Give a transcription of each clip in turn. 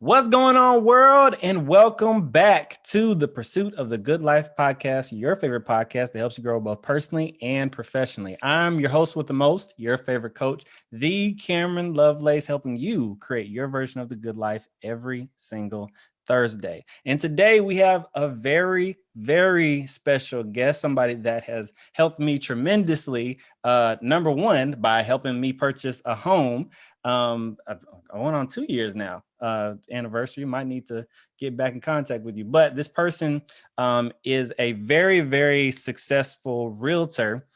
What's going on, world? And welcome back to the Pursuit of the Good Life podcast, your favorite podcast that helps you grow both personally and professionally. I'm your host with the most, your favorite coach, the Cameron Lovelace, helping you create your version of the good life every single Thursday. And today we have a very, very special guest, somebody that has helped me tremendously. Number one, by helping me purchase a home. I went on 2 years now, anniversary. Might need to get back in contact with you. But this person is a very, very successful realtor.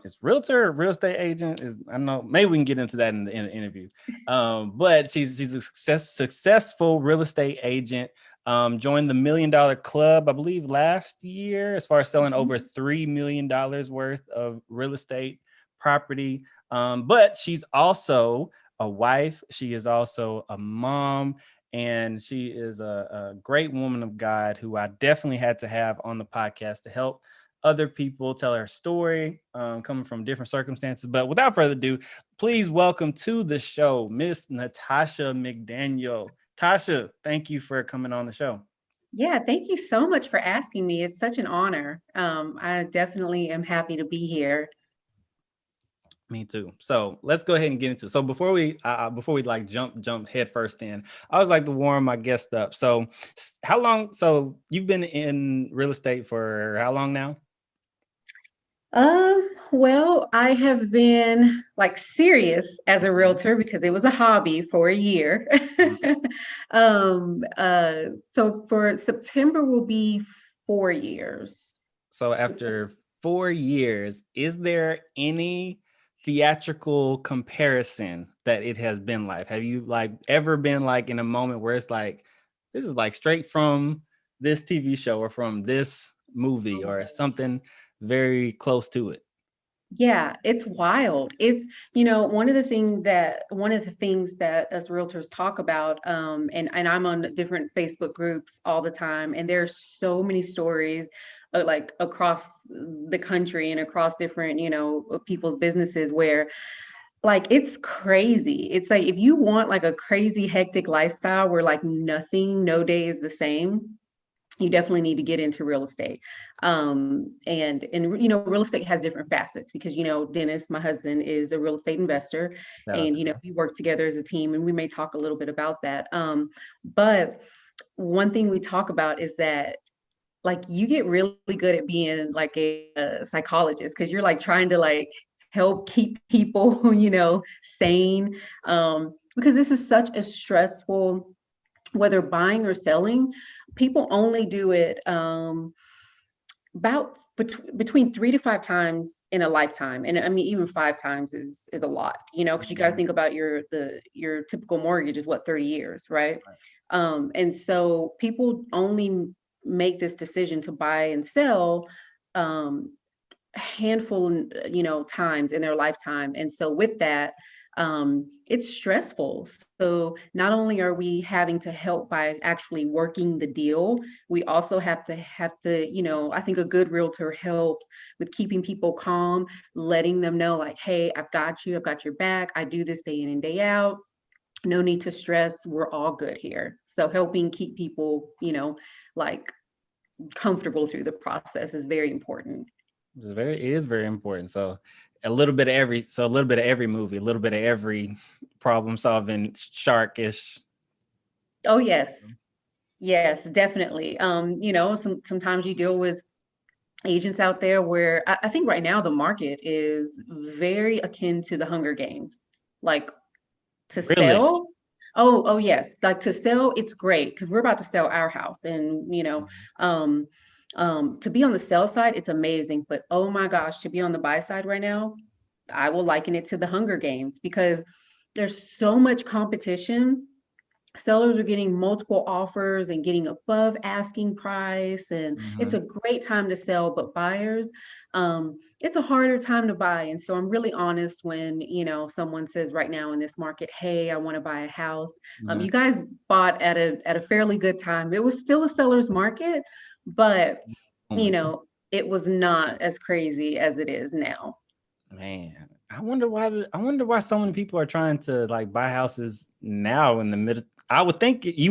Is realtor or real estate agent? I don't know. Maybe we can get into that in the interview. But she's a successful real estate agent. Joined the $1 Million Club, I believe, last year, as far as selling over $3 million worth of real estate property. But she's also a wife. She is also a mom, and she is a great woman of God who I definitely had to have on the podcast to help other people tell her story, coming from different circumstances. But without further ado, please welcome to the show, Miss Natasha McDaniel. Tasha, thank you for coming on the show. Yeah, thank you so much for asking me. It's such an honor. I definitely am happy to be here. Me too. So let's go ahead and get into it. So before we like jump head first in, I always like to warm my guest up. So how long? So you've been in real estate for how long now? Well, I have been like serious as a realtor because it was a hobby for a year. So for September will be 4 years. So after 4 years, is there any theatrical comparison that it has been like? Have you like ever been like in a moment where it's like, this is like straight from this TV show or from this movie or something very close to it? Yeah, it's wild. It's, one of the things that us realtors talk about, and I'm on different Facebook groups all the time, and there's so many stories like across the country and across different, people's businesses where like it's crazy. It's like if you want like a crazy hectic lifestyle where like no day is the same, you definitely need to get into real estate. And real estate has different facets because Dennis, my husband, is a real estate investor, Shout out and to them. we work together as a team, and we may talk a little bit about that. But one thing we talk about is that like you get really good at being like a psychologist because you're like trying to like help keep people sane, because this is such a stressful, whether buying or selling, people only do it about between 3 to 5 times in a lifetime. And I mean, even 5 times is a lot, because you got to think about your typical mortgage is what, 30 years, right? And so people only make this decision to buy and sell handful, times in their lifetime. And so with that, it's stressful. So not only are we having to help by actually working the deal, we also have to, I think a good realtor helps with keeping people calm, letting them know like, hey, I've got you, I've got your back. I do this day in and day out. No need to stress. We're all good here. So helping keep people, like comfortable through the process is very important. It is very important. So a little bit of every movie, a little bit of every problem solving sharkish. Oh, yes. Yes, definitely. Sometimes you deal with agents out there where I think right now the market is very akin to the Hunger Games. Like to Really? sell. Oh yes. Like to sell, it's great because we're about to sell our house. And um to be on the sell side, it's amazing. But oh my gosh, to be on the buy side right now, I will liken it to the Hunger Games because there's so much competition. Sellers are getting multiple offers and getting above asking price, and it's Mm-hmm. a great time to sell. But buyers, it's a harder time to buy. And so I'm really honest when someone says right now in this market, hey, I want to buy a house. Mm-hmm. You guys bought at a fairly good time. It was still a seller's market, but you Mm. know it was not as crazy as it is now. Man, I wonder why so many people are trying to like buy houses now in the You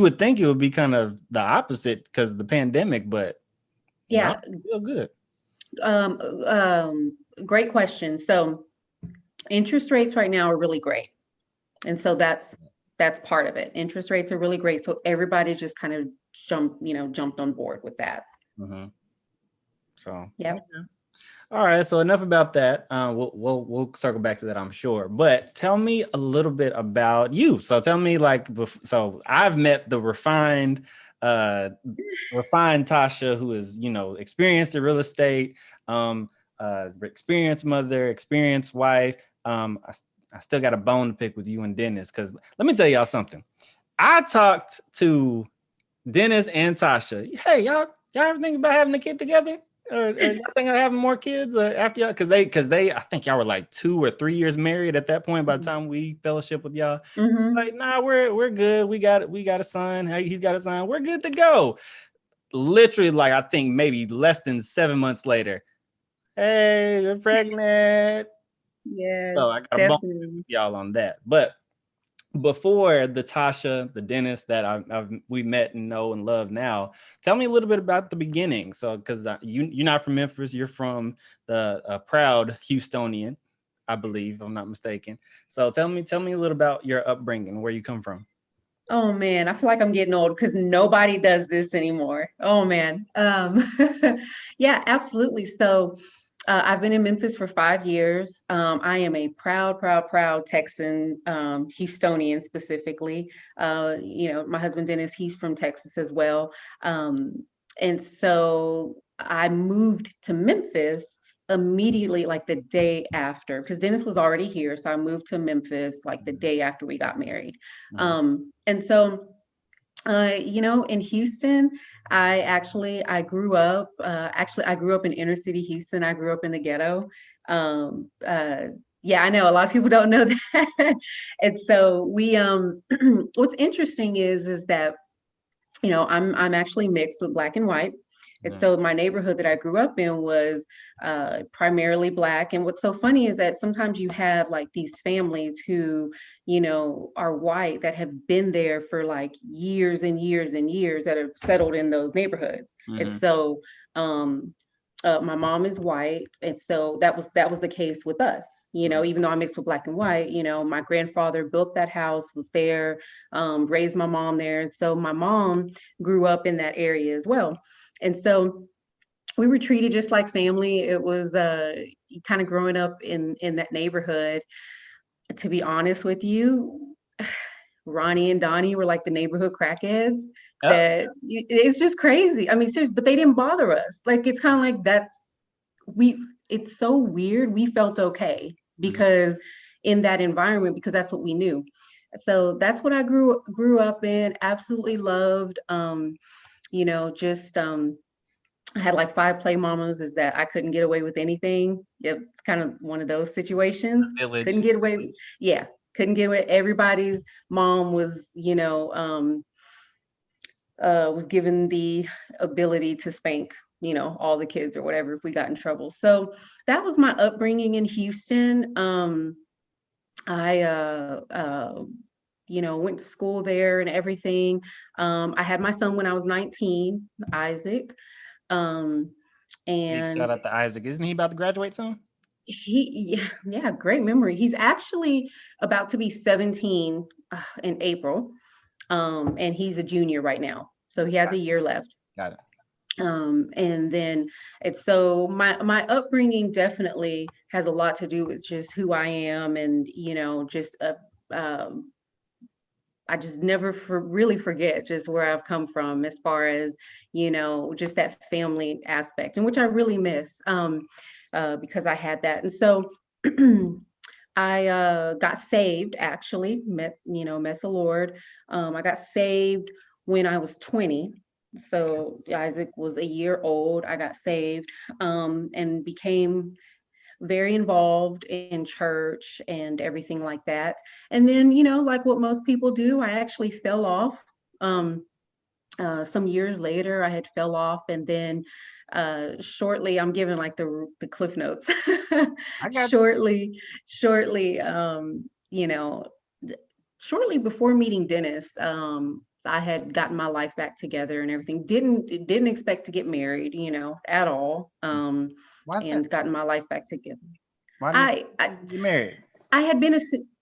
would think it would be kind of the opposite because of the pandemic, but no, Yeah. still good. Um, Great question. So interest rates right now are really great. And so that's part of it. Interest rates are really great. So everybody just kind of jumped on board with that. Mm-hmm. So Yeah. okay. All right. So enough about that. We'll circle back to that, I'm sure. But tell me a little bit about you. So tell me so I've met the uh, refined Tasha, who is experienced in real estate, experienced mother, experienced wife. I still got a bone to pick with you and Dennis because let me tell y'all something. I talked to Dennis and Tasha. Hey, y'all ever think about having a kid together? Or y'all think of having more kids after y'all? Because I think y'all were like 2 or 3 years married at that point by the time we fellowship with y'all. Mm-hmm. Like, nah, we're good. We got a son. Hey, he's got a son. We're good to go. Literally, like I think maybe less than 7 months later. Hey, we're pregnant. Yes, So I got a bone definitely. with y'all on that. But before the Tasha, the Dennis that we met and know and love now, tell me a little bit about the beginning. So, because you're not from Memphis, you're from the proud Houstonian, I believe, if I'm not mistaken. So, tell me a little about your upbringing, where you come from. Oh man, I feel like I'm getting old because nobody does this anymore. Oh man. Yeah, absolutely. So I've been in Memphis for 5 years. I am a proud Texan, Houstonian specifically. My husband Dennis, he's from Texas as well. And so I moved to Memphis immediately, like the day after, because Dennis was already here. So I moved to Memphis like the day after we got married. Mhm. And so in Houston, I grew up. I grew up in inner city Houston. I grew up in the ghetto. Yeah, I know a lot of people don't know that. And so what's interesting is that I'm actually mixed with black and white. And Mhm. so my neighborhood that I grew up in was primarily black. And what's so funny is that sometimes you have like these families who, are white that have been there for like years and years and years that have settled in those neighborhoods. And Mhm. so um, my mom is white, and so that was the case with us. Mhm. Even though I'm mixed with black and white, my grandfather built that house, was there, raised my mom there, and so my mom grew up in that area as well. And so we were treated just like family. It was kind of growing up in that neighborhood. To be honest with you, Ronnie and Donnie were like the neighborhood crackheads. Yep. It's just crazy. I mean, seriously, but they didn't bother us. Like it's kind of like we. It's so weird. We felt okay Mhm. because in that environment, because that's what we knew. So that's what I grew up in. Absolutely loved. Just I had like five play mamas. Is that I couldn't get away with anything. Yep, it's kind of one of those situations. Couldn't Village. get away. Yeah, couldn't get away. Everybody's mom was given the ability to spank, all the kids or whatever if we got in trouble. So that was my upbringing in Houston. I went to school there and everything. I had my son when I was 19, Isaac. Um, Big shout and out to Isaac. Isn't he about to graduate soon? yeah, great memory. He's actually about to be 17 in April. And he's a junior right now. So he has a year left. Got it. And then it's so my upbringing definitely has a lot to do with just who I am, and just um, I just never really forget just where I've come from as far as just that family aspect, and which I really miss, because I had that. And so I got saved, actually met the Lord. I got saved when I was 20. So Isaac was a year old. I got saved, and became very involved in church and everything like that. And then, like what most people do, I actually fell off. Some years later, I had fell off, and then shortly, I'm giving like the cliff notes. I got you. shortly, shortly, shortly before meeting Dennis, I had gotten my life back together and everything. Didn't expect to get married, at all. Why is that? And gotten my life back together. Why did I I, you get married? I had been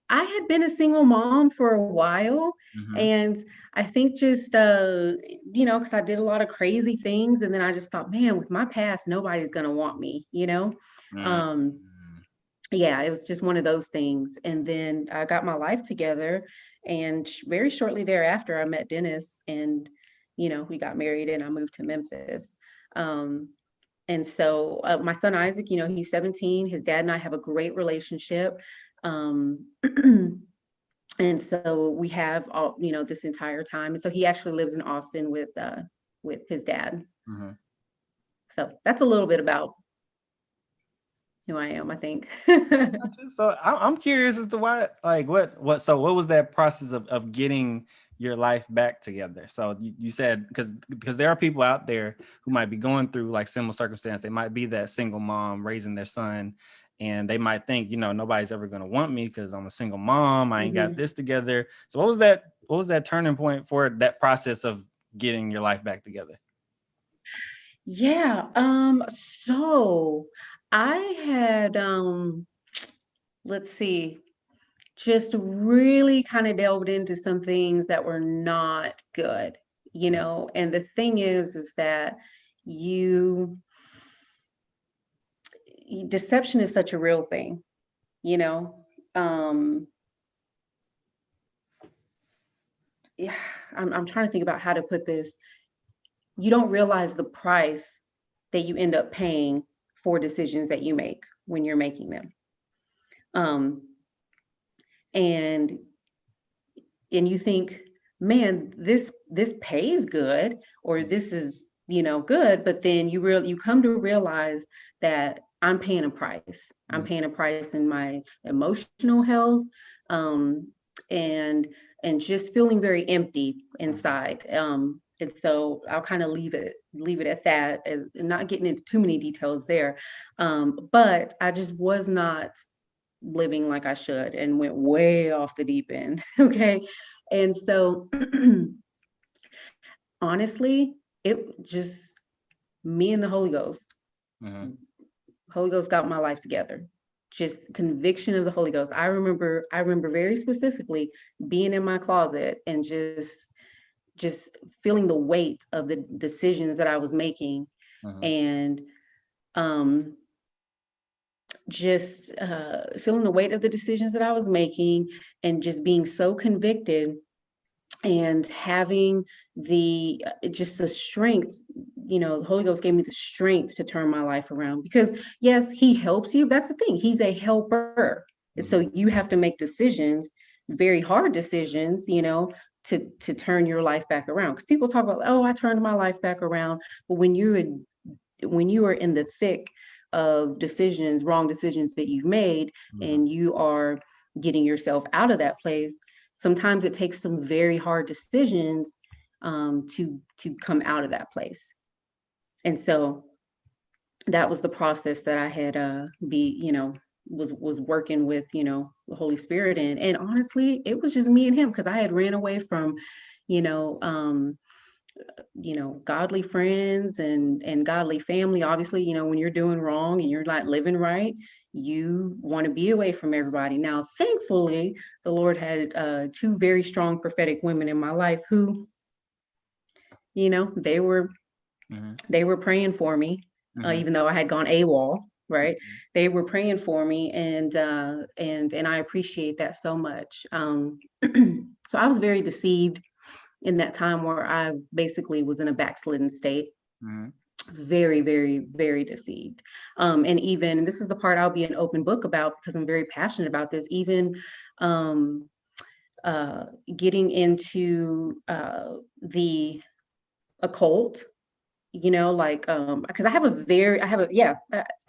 I had been a single mom for a while, Mm-hmm. and I think just because I did a lot of crazy things, and then I just thought, man, with my past, nobody's gonna want me. Um, yeah, it was just one of those things. And then I got my life together, and very shortly thereafter, I met Dennis, and we got married, and I moved to Memphis. Um, and so my son Isaac, he's 17. His dad and I have a great relationship. Um, and so we have all, this entire time. And so he actually lives in Austin with his dad. Mm-hmm. So that's a little bit about who I am, I think. So I'm curious as to why, like, so what was that process of getting your life back together? So you said, because there are people out there who might be going through like similar circumstance. They might be that single mom raising their son, and they might think, nobody's ever going to want me because I'm a single mom. I ain't got this together. So what was that turning point for that process of getting your life back together? Yeah. So I had, let's see, just really kind of delved into some things that were not good, and the thing is that you, deception is such a real thing, you know. Um, yeah, I'm trying to think about how to put this. You don't realize the price that you end up paying for decisions that you make when you're making them. Um, and you think, man, this pays good, or this is, good, but then you come to realize that I'm paying a price. I'm paying a price in my emotional health, um, and just feeling very empty inside. And so I'll kind of leave it at that, as not getting into too many details there. But I just was not living like I should, and went way off the deep end. Okay. And so honestly, it just me and the Holy Ghost. Mm-hmm. Holy Ghost got my life together. Just conviction of the Holy Ghost. I remember very specifically being in my closet and just feeling the weight of the decisions that I was making, Mm-hmm. and um just feeling the weight of the decisions that I was making, and just being so convicted, and having just the strength. The Holy Ghost gave me the strength to turn my life around, because yes, he helps you. That's the thing. He's a helper. And so you have to make decisions, very hard decisions, to turn your life back around. Because people talk about, oh, I turned my life back around. But when you are in the thick of decisions, wrong decisions that you've made, and you are getting yourself out of that place, sometimes it takes some very hard decisions to come out of that place. And so that was the process that I had was working with, the Holy Spirit in. And honestly, it was just me and him, because I had ran away from, you know, um, godly friends and godly family. Obviously, when you're doing wrong and you're not living right, you want to be away from everybody. Now, thankfully, the Lord had two very strong prophetic women in my life who, they were Mm-hmm. they were praying for me, even though I had gone AWOL. Right, they were praying for me, and I appreciate that so much. So I was very deceived in that time, where I basically was in a backslidden state. Mm-hmm. Very, very, very deceived. And this is the part I'll be an open book about, because I'm very passionate about this. Even um, getting into the occult, like, because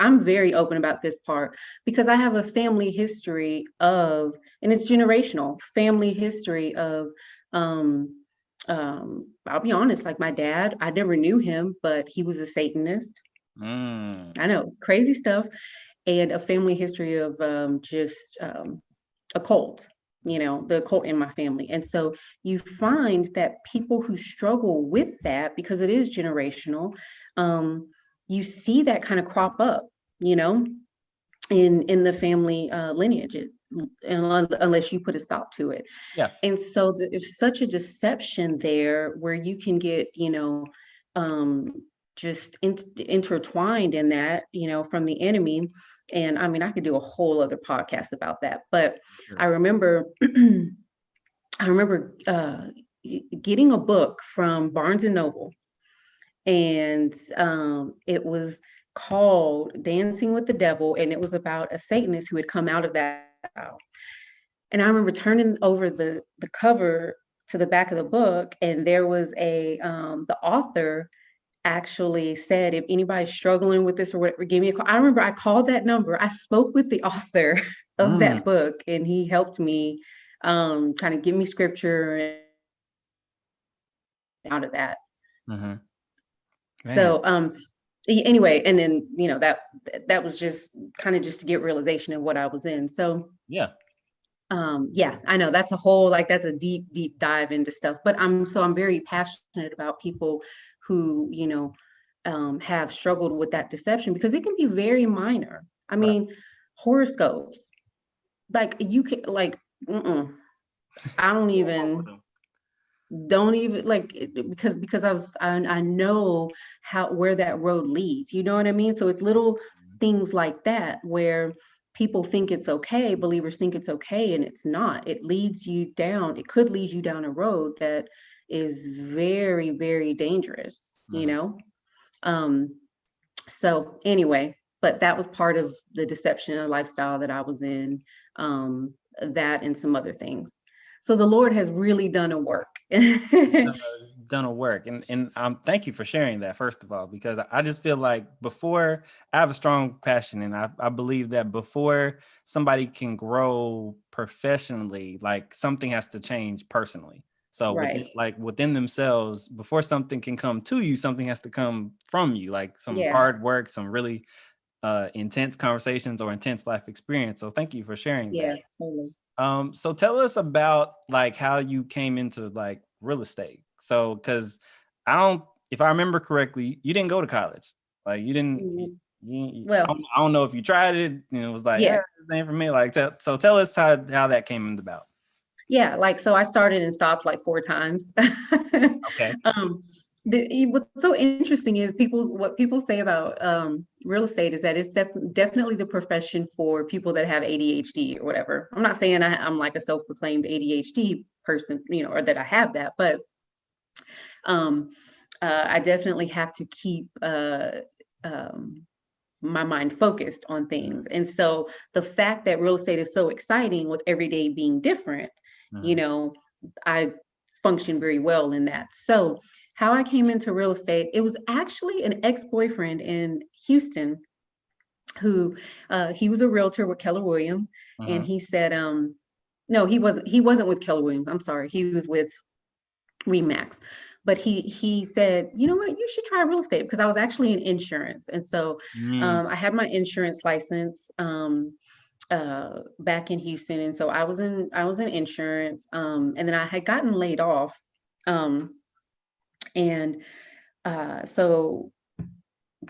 I'm very open about this part, because I have a family history of, and it's generational family history of, um I'll be honest, like my dad, I never knew him, but he was a Satanist. I know, crazy stuff. And a family history of just occult. the occult in my family. And so you find that people who struggle with that, because it is generational, you see that kind of crop up, in the family lineage, unless you put a stop to it. Yeah. And so there's such a deception there where you can get, um, just intertwined in that, from the enemy. And I mean, I could do a whole other podcast about that, but I Sure. remember, I remember getting a book from Barnes and Noble, and it was called Dancing with the Devil, and it was about a Satanist who had come out of that house. And I remember turning over the cover to the back of the book, and there was the author actually said, if anybody's struggling with this or whatever, give me a call. I remember I called that number. I spoke with the author of Mm, that book, and he helped me kind of give me scripture out of that. hmm Man. So anyway, and then that was just kind of just to get realization of what I was in. So Yeah. yeah, I know that's a whole, like, that's a deep dive into stuff, but I'm very passionate about people who have struggled with that deception, because it can be very minor. I Right. mean, horoscopes, like, you can, like, I don't even like because I know where that road leads, you know what I mean? So it's little things like that where people think it's okay, believers think it's okay, and it's not. It could lead you down a road that is very, very dangerous, hmm um so anyway, but that was part of the deception and lifestyle that I was in, that and some other things. So the Lord has really done a work. It's done a work, and thank you for sharing that, first of all, because I just feel like before, I have a strong passion, and I believe that before somebody can grow professionally, like, something has to change personally. So Right. within themselves, before something can come to you, something has to come from you, like some Yeah. hard work, some really intense conversations or intense life experience. So thank you for sharing Yeah, that. totally. So tell us about, like, how you came into, like, real estate. So, because if I remember correctly, you didn't go to college. Like, you didn't. Mhm. I Well, don't know if you tried it and it was like, yeah. this ain't for me. Like, so tell us how that came about. Yeah, like, so I started and stopped like 4 times. Okay. Um, what's so interesting is what people say about real estate is that it's definitely the profession for people that have ADHD or whatever. I'm not saying I'm like a self-proclaimed ADHD person, or that I have that, but um, I definitely have to keep um, my mind focused on things. And so the fact that real estate is so exciting with every day being different, you Mm-hmm. know, I function very well in that. So how I came into real estate, it was actually an ex-boyfriend in Houston who he was a realtor with Keller Williams, and Mm-hmm. he said, no, he wasn't with Keller Williams. I'm sorry. He was with Remax. But he said, you know what, you should try real estate, because I was actually in insurance. And so Mm, I had my insurance license back in Houston. And so I was in insurance. And then I had gotten laid off. Um, and so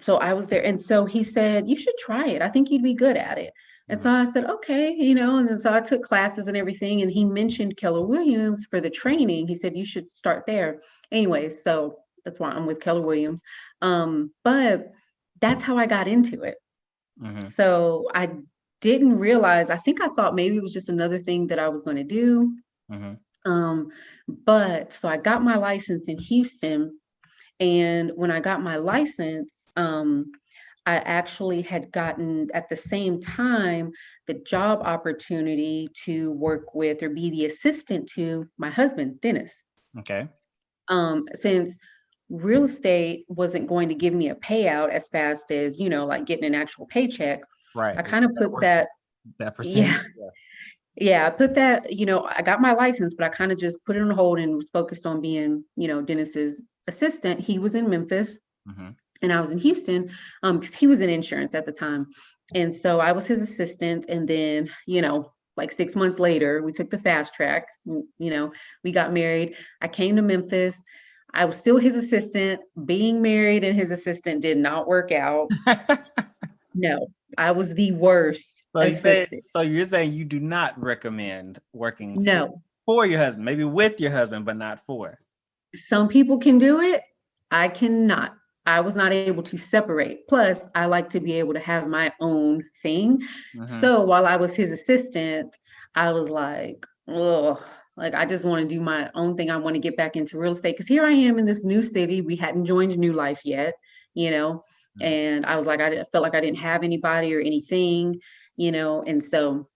I was there. And so he said, you should try it. I think you'd be good at it. And mhm. so I said, okay, and then so I took classes and everything. And he mentioned Keller Williams for the training. He said, you should start there. Anyway, so that's why I'm with Keller Williams. But that's how I got into it. Mhm. So I didn't realize, I think I thought maybe it was just another thing that I was going to do. Mhm. Um, but so I got my license in Houston. And when I got my license, I actually had gotten at the same time the job opportunity to work with or be the assistant to my husband, Dennis. Okay. Since real estate wasn't going to give me a payout as fast as, like getting an actual paycheck, Right. I You kind of gotta put work that, that percentage. yeah, Yeah. yeah, I put that, I got my license, but I kind of just put it on hold and was focused on being, Dennis's assistant. He was in Memphis Mhm. and I was in Houston, because he was in insurance at the time. And so I was his assistant. And then, like 6 months later, we took the fast track, we got married. I came to Memphis. I was still his assistant. Being married and his assistant did not work out. No, I was the worst assistant. So you're saying you do not recommend working No, for your husband, maybe with your husband, but not for. some people can do it. I cannot. I was not able to separate. Plus, I like to be able to have my own thing. Mm-hmm. So while I was his assistant, I was like, oh, like I just want to do my own thing. I want to get back into real estate because here I am in this new city. We hadn't joined New Life yet, you know, and I was like, felt like I didn't have anybody or anything, and so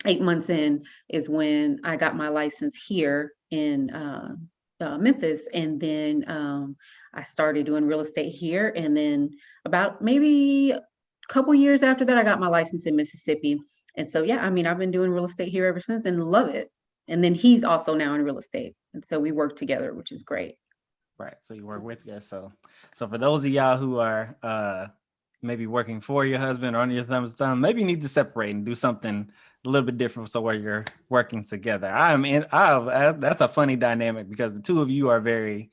8 months in is when I got my license here in Memphis. And then I started doing real estate here. And then about maybe a couple years after that, I got my license in Mississippi. And so, yeah, I mean, I've been doing real estate here ever since and love it. And then he's also now in real estate. And so we work together, which is great. Right. So you work with you. So for those of y'all who are maybe working for your husband or under your thumb, maybe you need to separate and do something a little bit different so where you're working together. That's a funny dynamic because the two of you are very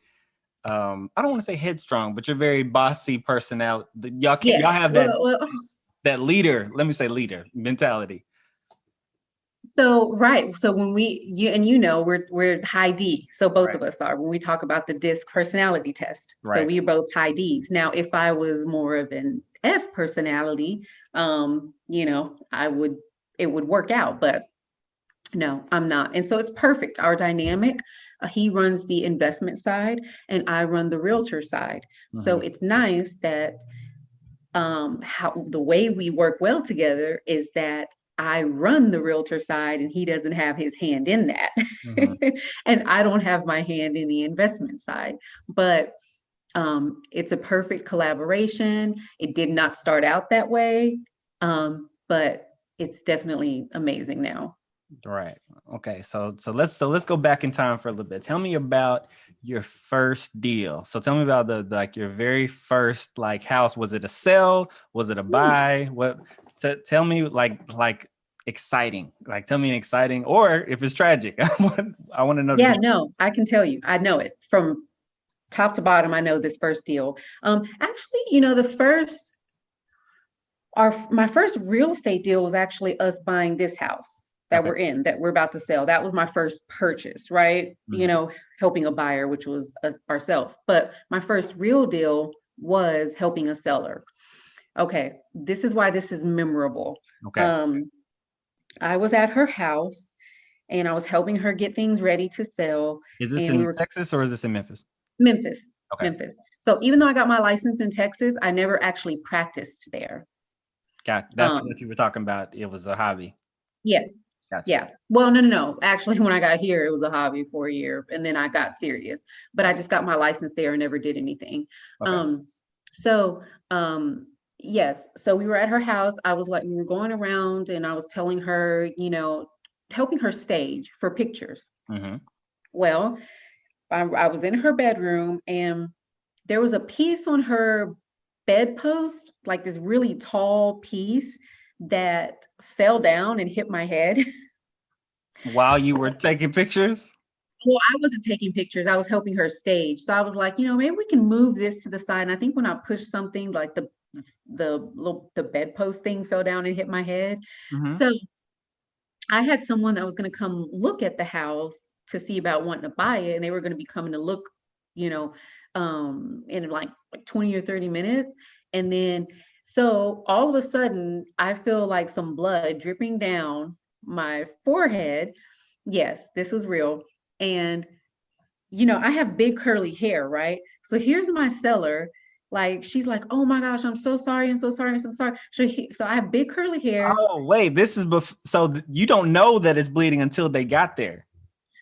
I don't want to say headstrong, but you're very bossy personality. Y'all have that leader, let me say leader mentality. So, right. So when we're high D. So both of us are when we talk about the DISC personality test. Right. So we're both high Ds. Now, if I was more of an S personality, it would work out, but no, I'm not. And so it's perfect. Our dynamic, he runs the investment side and I run the realtor side. Mm-hmm. So it's nice that how the way we work well together is that I run the realtor side and he doesn't have his hand in that. Mm-hmm. And I don't have my hand in the investment side, but it's a perfect collaboration. It did not start out that way, but it's definitely amazing now. Right. Okay. So let's go back in time for a little bit. Tell me about your first deal. So tell me about your very first house. Was it a sell? Was it a buy? What? Tell me exciting. Tell me exciting, or if it's tragic. I want to know. Yeah. No, I can tell you. I know it from top to bottom. I know this first deal. Actually, my first real estate deal was actually us buying this house that we're about to sell. That was my first purchase, right? Mm-hmm. Helping a buyer, which was ourselves. But my first real deal was helping a seller. Okay, this is why this is memorable. Okay. I was at her house and I was helping her get things ready to sell. Is this in Texas or is this in Memphis? Memphis. Okay. Memphis. So even though I got my license in Texas, I never actually practiced there. Got that's what you were talking about. It was a hobby. Yes. Gotcha. Yeah. Well, no. Actually, when I got here, it was a hobby for a year and then I got serious, but I just got my license there and never did anything. Okay. Yes. So we were at her house. We were going around and I was telling her, helping her stage for pictures. Mm-hmm. Well, I was in her bedroom and there was a piece on her bedpost, like this really tall piece that fell down and hit my head. While you were taking pictures? Well, I wasn't taking pictures. I was helping her stage. So I was like, maybe we can move this to the side. And I think when I pushed something, like the bedpost thing fell down and hit my head. Mm-hmm. So I had someone that was going to come look at the house to see about wanting to buy it. And they were going to be coming to look, in like 20 or 30 minutes. And then, so all of a sudden I feel like some blood dripping down my forehead. Yes, this was real. And, I have big curly hair, right? So here's my seller. She's like, oh my gosh, I'm so sorry. I'm so sorry. I'm so sorry. So I have big curly hair. Oh, wait, this is so you don't know that it's bleeding until they got there.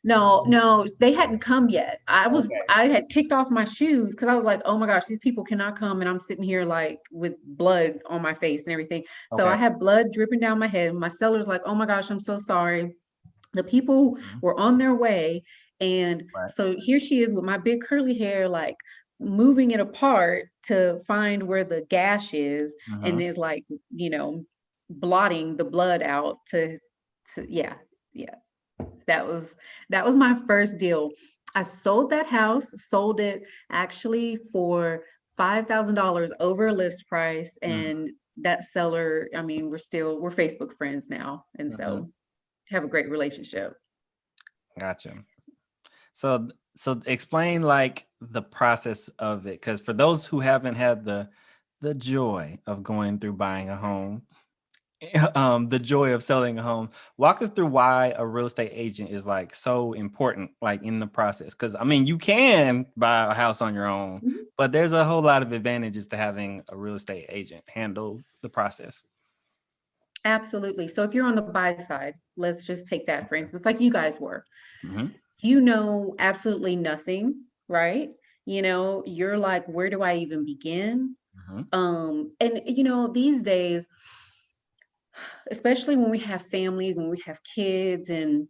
No, they hadn't come yet. I had kicked off my shoes because I was like, oh my gosh, these people cannot come. And I'm sitting here with blood on my face and everything. So I had blood dripping down my head. My seller's like, oh my gosh, I'm so sorry. The people were on their way. And so here she is with my big curly hair, moving it apart to find where the gash is. And is blotting the blood out to yeah, yeah. That was my first deal. I sold that house, sold it actually for $5,000 over list price. Mhm. And that seller, I mean, we're Facebook friends now. And Mhm. so have a great relationship. Gotcha. So explain like the process of it, because for those who haven't had the joy of going through buying a home, the joy of selling a home, walk us through why a real estate agent is like so important, like in the process. Because I mean, you can buy a house on your own, Mhm. but there's a whole lot of advantages to having a real estate agent handle the process. Absolutely. So if you're on the buy side, let's just take that for instance, like you guys were, Mm-hmm. you know absolutely nothing, right? You're like, where do I even begin? Mm-hmm. And these days, especially when we have families, when we have kids, and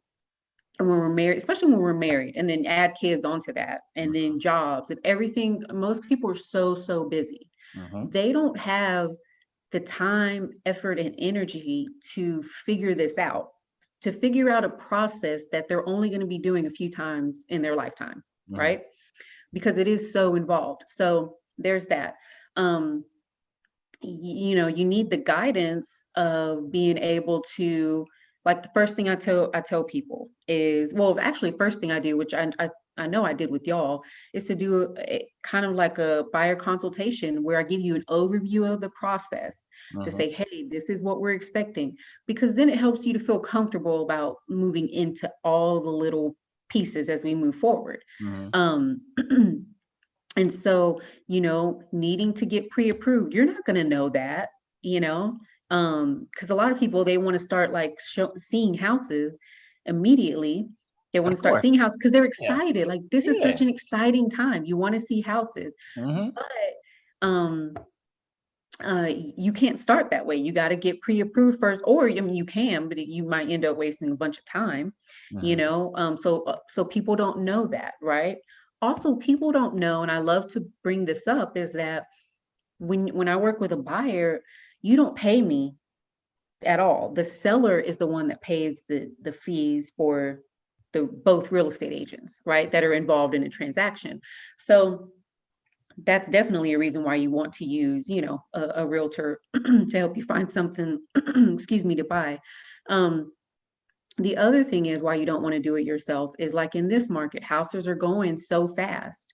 when we're married, especially when we're married, and then add kids onto that, and then jobs and everything, most people are so busy. Mm-hmm. They don't have the time, effort, and energy to figure this out, to figure out a process that they're only going to be doing a few times in their lifetime, Mm-hmm. right? Because it is so involved. So there's that. Um, you need the guidance of being able to, like, the first thing I tell people is, well, actually first thing I do, which I know I did with y'all, is to do kind of like a buyer consultation where I give you an overview of the process to Mm-hmm. say, hey, this is what we're expecting, because then it helps you to feel comfortable about moving into all the little pieces as we move forward. Mm-hmm. um And so, needing to get pre-approved, you're not going to know that, you know, because a lot of people, they want to start like seeing houses immediately. They want to Of start seeing course. houses because they're Yeah. excited. Like, this is Yeah. such an exciting time. You want to see houses, Mm-hmm. but um, you can't start that way. You got to get pre-approved first, or I mean, you can, but you might end up wasting a bunch of time, Mm-hmm. so people don't know that, right? Also, people don't know, and I love to bring this up, is that when I work with a buyer, you don't pay me at all. The seller is the one that pays the fees for the both real estate agents, right, that are involved in a transaction. So that's definitely a reason why you want to use, a realtor to help you find something, excuse me, to buy. Um, the other thing is why you don't want to do it yourself is, like, in this market, houses are going so fast,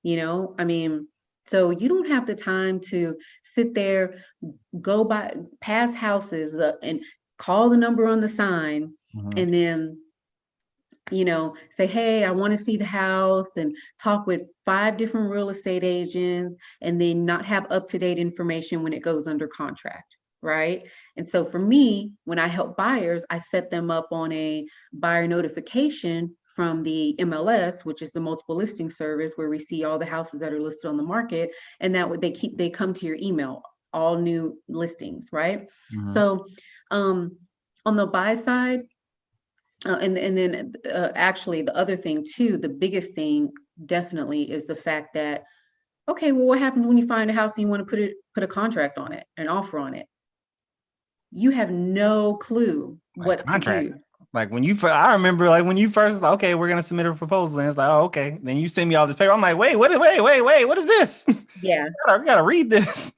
I mean, so you don't have the time to sit there, go by past houses, and call the number on the sign, Mm-hmm. and then say, hey, I want to see the house, and talk with 5 different real estate agents, and then not have up-to-date information when it goes under contract. Right. And so for me, when I help buyers, I set them up on a buyer notification from the MLS, which is the multiple listing service, where we see all the houses that are listed on the market. And that would they come to your email, all new listings. Right. Mm-hmm. So on the buy side, and then actually the other thing too, the biggest thing definitely is the fact that, okay, well, what happens when you find a house and you want to put a contract on it, an offer on it? You have no clue Like what to contract. do. Like when you first, I remember like when you first, like, okay, we're gonna submit a proposal, and it's like, oh, okay. Then you send me all this paper. I'm like, wait, what is this? Yeah. I gotta read this.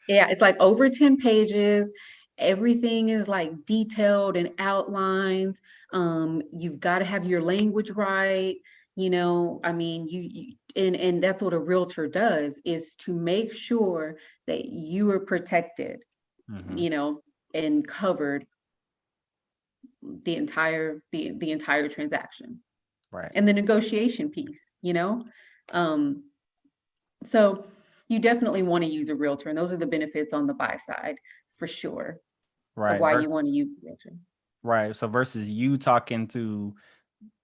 Yeah, it's like over 10 pages. Everything is like detailed and outlined. You've got to have your language right. I mean, and that's what a realtor does, is to make sure that you are protected, Mm-hmm. you know, and covered the entire transaction, Right. and the negotiation piece. Um, So you definitely want to use a realtor, and those are the benefits on the buy side for sure of Right. why you want to use a realtor. Right. So versus you talking to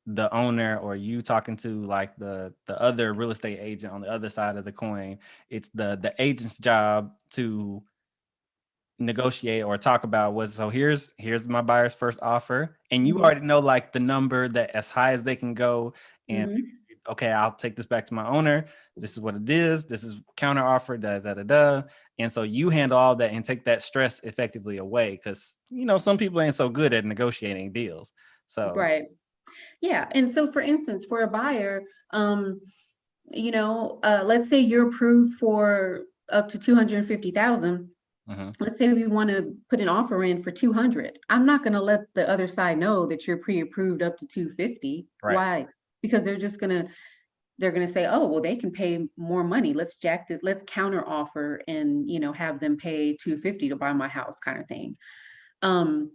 the owner, or you talking to like the other real estate agent on the other side of the coin, it's the agent's job to negotiate or talk about what, so here's my buyer's first offer, and you Mhm. already know like the number that as high as they can go, and Mhm. okay, I'll take this back to my owner, this is what it is, this is counter offer, da da da da, And so you handle all that and take that stress effectively away, because, you know, some people ain't so good at negotiating deals. So, Right. Yeah. And so for instance, for a buyer, let's say you're approved for up to 250,000. mhm, Let's say we want to put an offer in for 200. I'm not going to let the other side know that you're pre-approved up to 250. right. Why? Because they're going to say, oh, well, they can pay more money. Let's jack this, let's counter offer and, have them pay 250 to buy my house kind of thing. Um,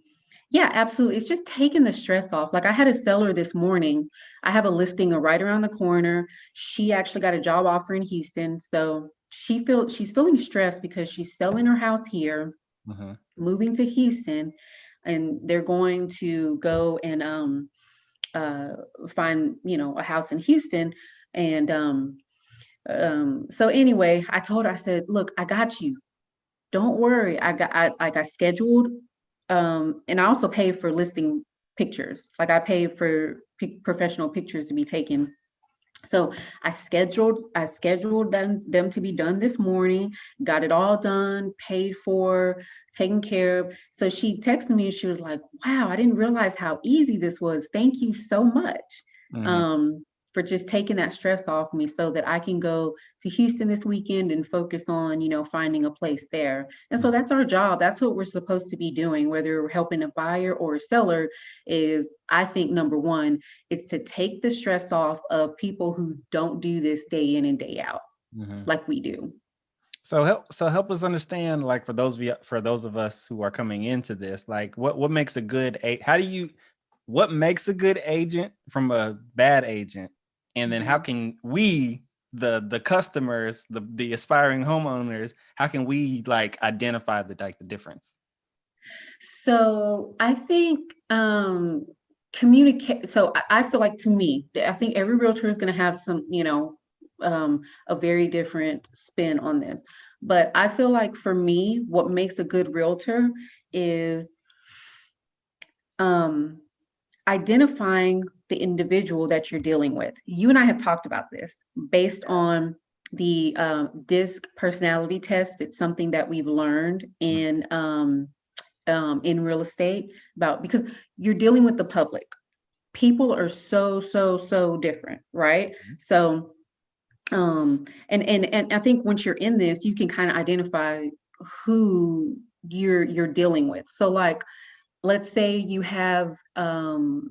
yeah, absolutely. It's just taking the stress off. Like I had a seller this morning. I have a listing right around the corner. She actually got a job offer in Houston. So she's feeling stressed because she's selling her house here, Mhm, moving to Houston, and they're going to go and uh find, a house in Houston. And so anyway, I told her, I said, look, I got you. Don't worry. I got scheduled. And I also pay for listing pictures. Like I pay for professional pictures to be taken. So I scheduled them to be done this morning, got it all done, paid for, taken care of. So she texted me and she was like, wow, I didn't realize how easy this was. Thank you so much. mhm, Um, for just taking that stress off me so that I can go to Houston this weekend and focus on, finding a place there. And so mhm, that's our job. That's what we're supposed to be doing, whether we're helping a buyer or a seller, is I think number one, is to take the stress off of people who don't do this day in and day out mhm. like we do. So help us understand, like, for those of us who are coming into this, like, what makes a good what makes a good agent from a bad agent, and then how Mhm. can we, the customers, the aspiring homeowners, how can we like identify the difference? So I think communicate. So I feel like, to me, I think every realtor is going to have some, a very different spin on this. But I feel like for me, what makes a good realtor is um, identifying the individual that you're dealing with. You and I have talked about this based on the DISC personality test. It's something that we've learned in real estate, about because you're dealing with the public. People are so different, right? Mhm. So and I think once you're in this, you can kind of identify who you're dealing with. So like, let's say you have an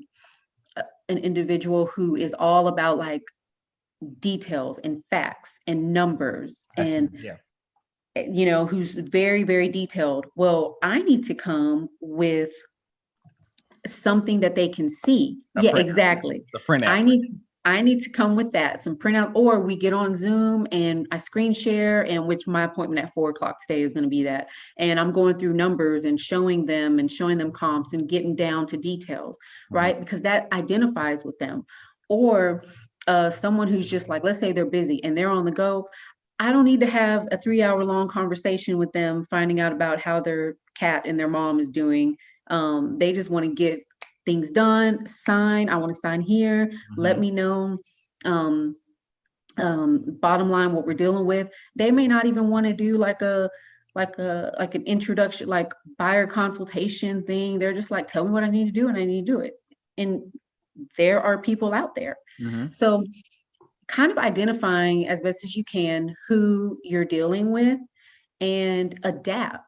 individual who is all about like details and facts and numbers, I see. and Yeah. who's very detailed. Well, I need to come with something that they can see. A Yeah, printout. exactly. The printout. I need to come with that, some printout, or we get on Zoom and I screen share, and which my appointment at 4 o'clock today is going to be that. And I'm going through numbers and showing them comps and getting down to details, Mhm, right? Because that identifies with them. Or someone who's just like, let's say they're busy and they're on the go. I don't need to have a 3 hour long conversation with them, finding out about how their cat and their mom is doing. They just want to get things done, sign. I want to sign here. Let mhm, me know. Um, Bottom line, what we're dealing with. They may not even want to do like an introduction, like buyer consultation thing. They're just like, tell me what I need to do, and I need to do it. And there are people out there. mhm, So kind of identifying as best as you can who you're dealing with and adapt.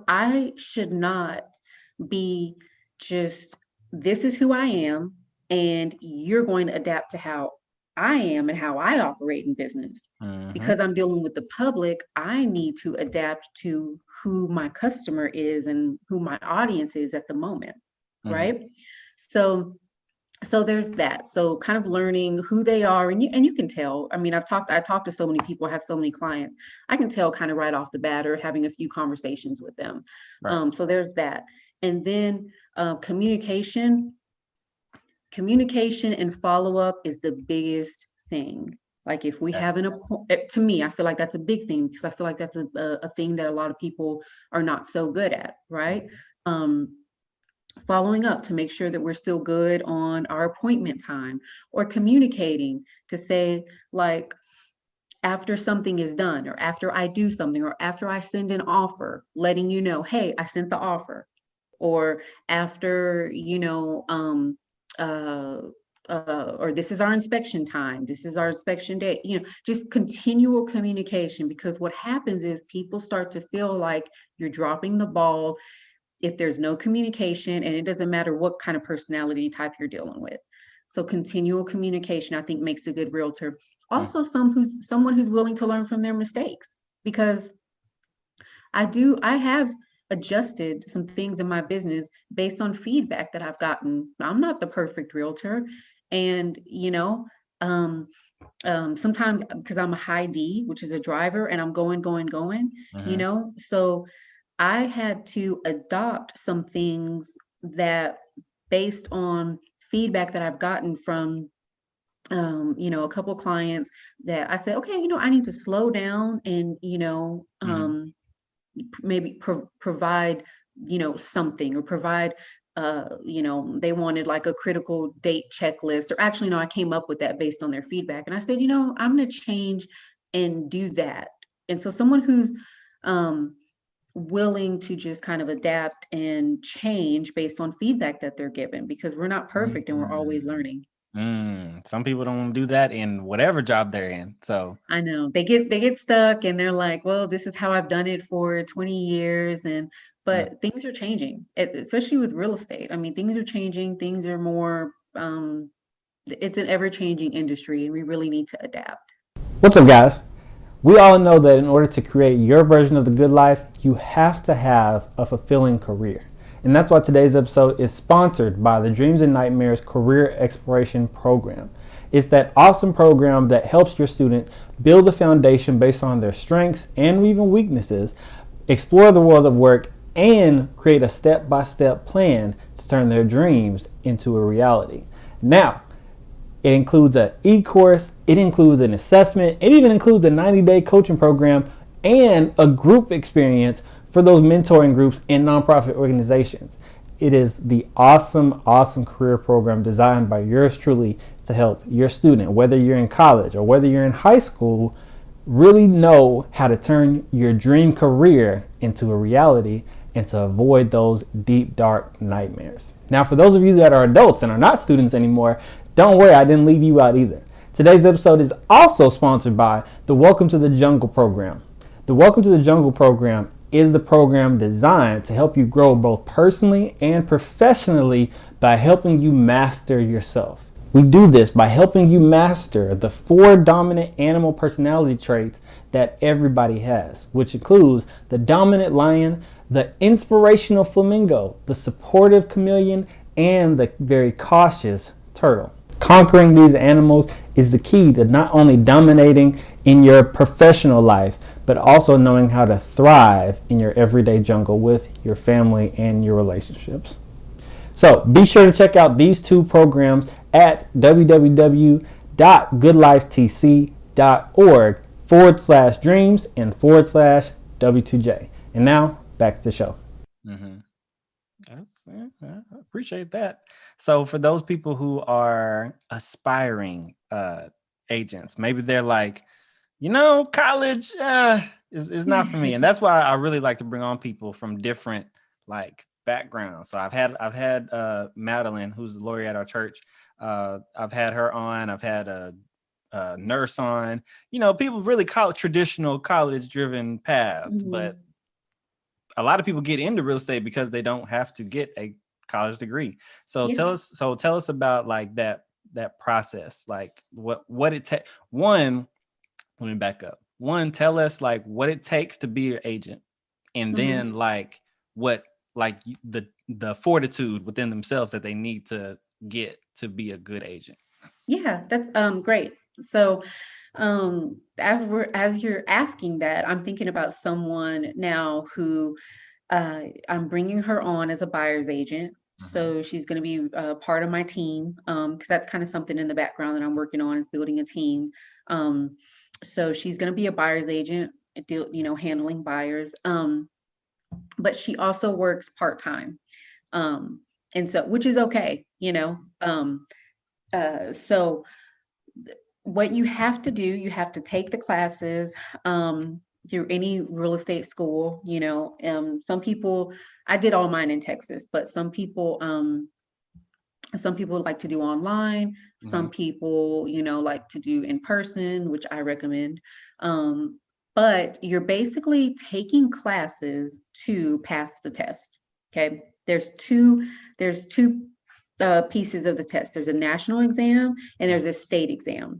I should not be just, this is who I am, and you're going to adapt to how I am and how I operate in business. mhm, Because I'm dealing with the public, I need to adapt to who my customer is and who my audience is at the moment. mhm. Right. So there's that. So kind of learning who they are, and you can tell. I mean, I talked to so many people, I have so many clients. I can tell kind of right off the bat, or having a few conversations with them. Right. So there's that. And then communication and follow-up is the biggest thing. Like if we Yeah. have an appointment, to me, I feel like that's a big thing, because I feel like that's a thing that a lot of people are not so good at, right? Mhm, Um, Following up to make sure that we're still good on our appointment time, or communicating to say, like, after something is done, or after I do something, or after I send an offer, letting you know, hey, I sent the offer, or after, uh, or this is our inspection time, this is our inspection day, just continual communication. Because what happens is people start to feel like you're dropping the ball if there's no communication, and it doesn't matter what kind of personality type you're dealing with. So continual communication, I think, makes a good realtor. Also, someone who's willing to learn from their mistakes, because I have adjusted some things in my business based on feedback that I've gotten. I'm not the perfect realtor. And, um, sometimes because I'm a high D, which is a driver, and I'm going, Mm-hmm. so I had to adopt some things that, based on feedback that I've gotten from, a couple clients, that I said, okay, I need to slow down and, Mm-hmm. maybe provide, something, or provide, they wanted like a critical date checklist, or actually, no, I came up with that based on their feedback. And I said, I'm going to change and do that. And so someone who's, um, willing to just kind of adapt and change based on feedback that they're given, because we're not perfect and we're always learning. Some people don't do that in whatever job they're in. So, I know they get stuck and they're like, well, this is how I've done it for 20 years. And mm, but things are changing, especially with real estate. I mean, things are changing, things are more, it's an ever-changing industry, and we really need to adapt. What's up, guys? We all know that in order to create your version of the good life, you have to have a fulfilling career. And that's why today's episode is sponsored by the Dreams and Nightmares Career Exploration Program. It's that awesome program that helps your student build a foundation based on their strengths and even weaknesses, explore the world of work, and create a step-by-step plan to turn their dreams into a reality. Now, it includes an e-course, it includes an assessment, it even includes a 90-day coaching program and a group experience for those mentoring groups in nonprofit organizations. It is the awesome career program designed by yours truly to help your student, whether you're in college or whether you're in high school, really know how to turn your dream career into a reality and to avoid those deep, dark nightmares. Now, for those of you that are adults and are not students anymore, don't worry, I didn't leave you out either. Today's episode is also sponsored by the Welcome to the Jungle program. The Welcome to the Jungle program is the program designed to help you grow both personally and professionally by helping you master yourself. We do this by helping you master the 4 dominant animal personality traits that everybody has, which includes the dominant lion, the inspirational flamingo, the supportive chameleon, and the very cautious turtle. Conquering these animals is the key to not only dominating in your professional life, but also knowing how to thrive in your everyday jungle with your family and your relationships. So be sure to check out these 2 programs at www.goodlifetc.org/dreams and /W2J. And now back to the show. mm-hmm. I appreciate that. So for those people who are aspiring agents, maybe they're like, college is not for me. And that's why I really like to bring on people from different like backgrounds. So I've had Madeline, who's the lawyer at our church. I've had her on. I've had a nurse on. People really traditional college driven paths, but Mhm. a lot of people get into real estate because they don't have to get a college degree. So Yeah. tell us about like that process, like what it takes. One, let me back up. One, tell us like what it takes to be your agent, and Mhm. then like what like the fortitude within themselves that they need to get to be a good agent. Yeah, that's great. So, as you're asking that, I'm thinking about someone now who, I'm bringing her on as a buyer's agent. Mm-hmm. So she's going to be part of my team, because that's kind of something in the background that I'm working on, is building a team. Um, so she's going to be a buyer's agent, handling buyers. But she also works part time, um, and so, which is okay. So what you have to do, you have to take the classes through any real estate school. Some people, I did all mine in Texas, but some people like to do online. Some people, like to do in person, which I recommend. But you're basically taking classes to pass the test. Okay. There's two pieces of the test. There's a national exam and there's a state exam.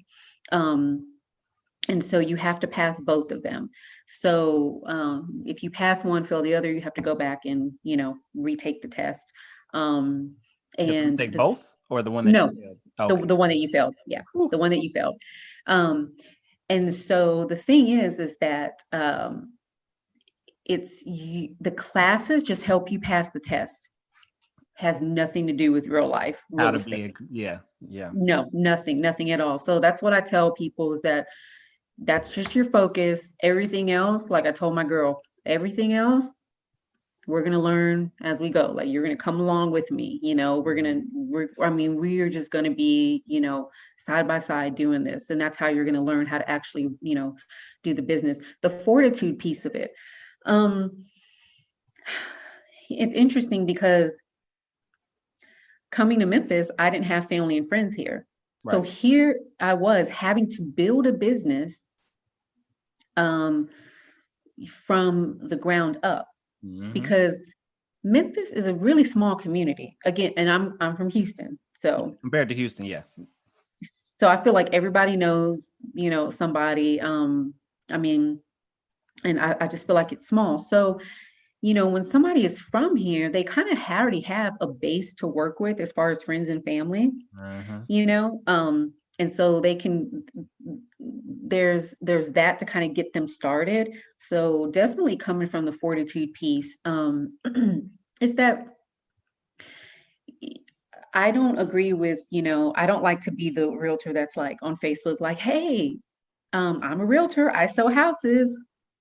And so you have to pass both of them. So if you pass one, fail the other, you have to go back and, retake the test. And take both, or the one that no, you failed? Okay. the one that you failed. Yeah. Whew. The one that you failed. And so the thing is that the classes just help you pass the test. Has nothing to do with real life. How to be yeah. No, nothing at all. So that's what I tell people, is that's just your focus. Everything else, like I told my girl, everything else, we're going to learn as we go. Like, you're going to come along with me. We are just going to be, side by side doing this. And that's how you're going to learn how to actually, do the business, the fortitude piece of it. It's interesting because coming to Memphis, I didn't have family and friends here. Right. So here I was having to build a business from the ground up, because Memphis is a really small community. Again, and I'm from Houston. So compared to Houston, yeah. So I feel like everybody knows, somebody. And I just feel like it's small. So when somebody is from here, they kind of already have a base to work with as far as friends and family, and so they can, there's that to kind of get them started. So definitely coming from the fortitude piece, is that I don't agree with, I don't like to be the realtor that's like on Facebook, like, hey, I'm a realtor, I sell houses.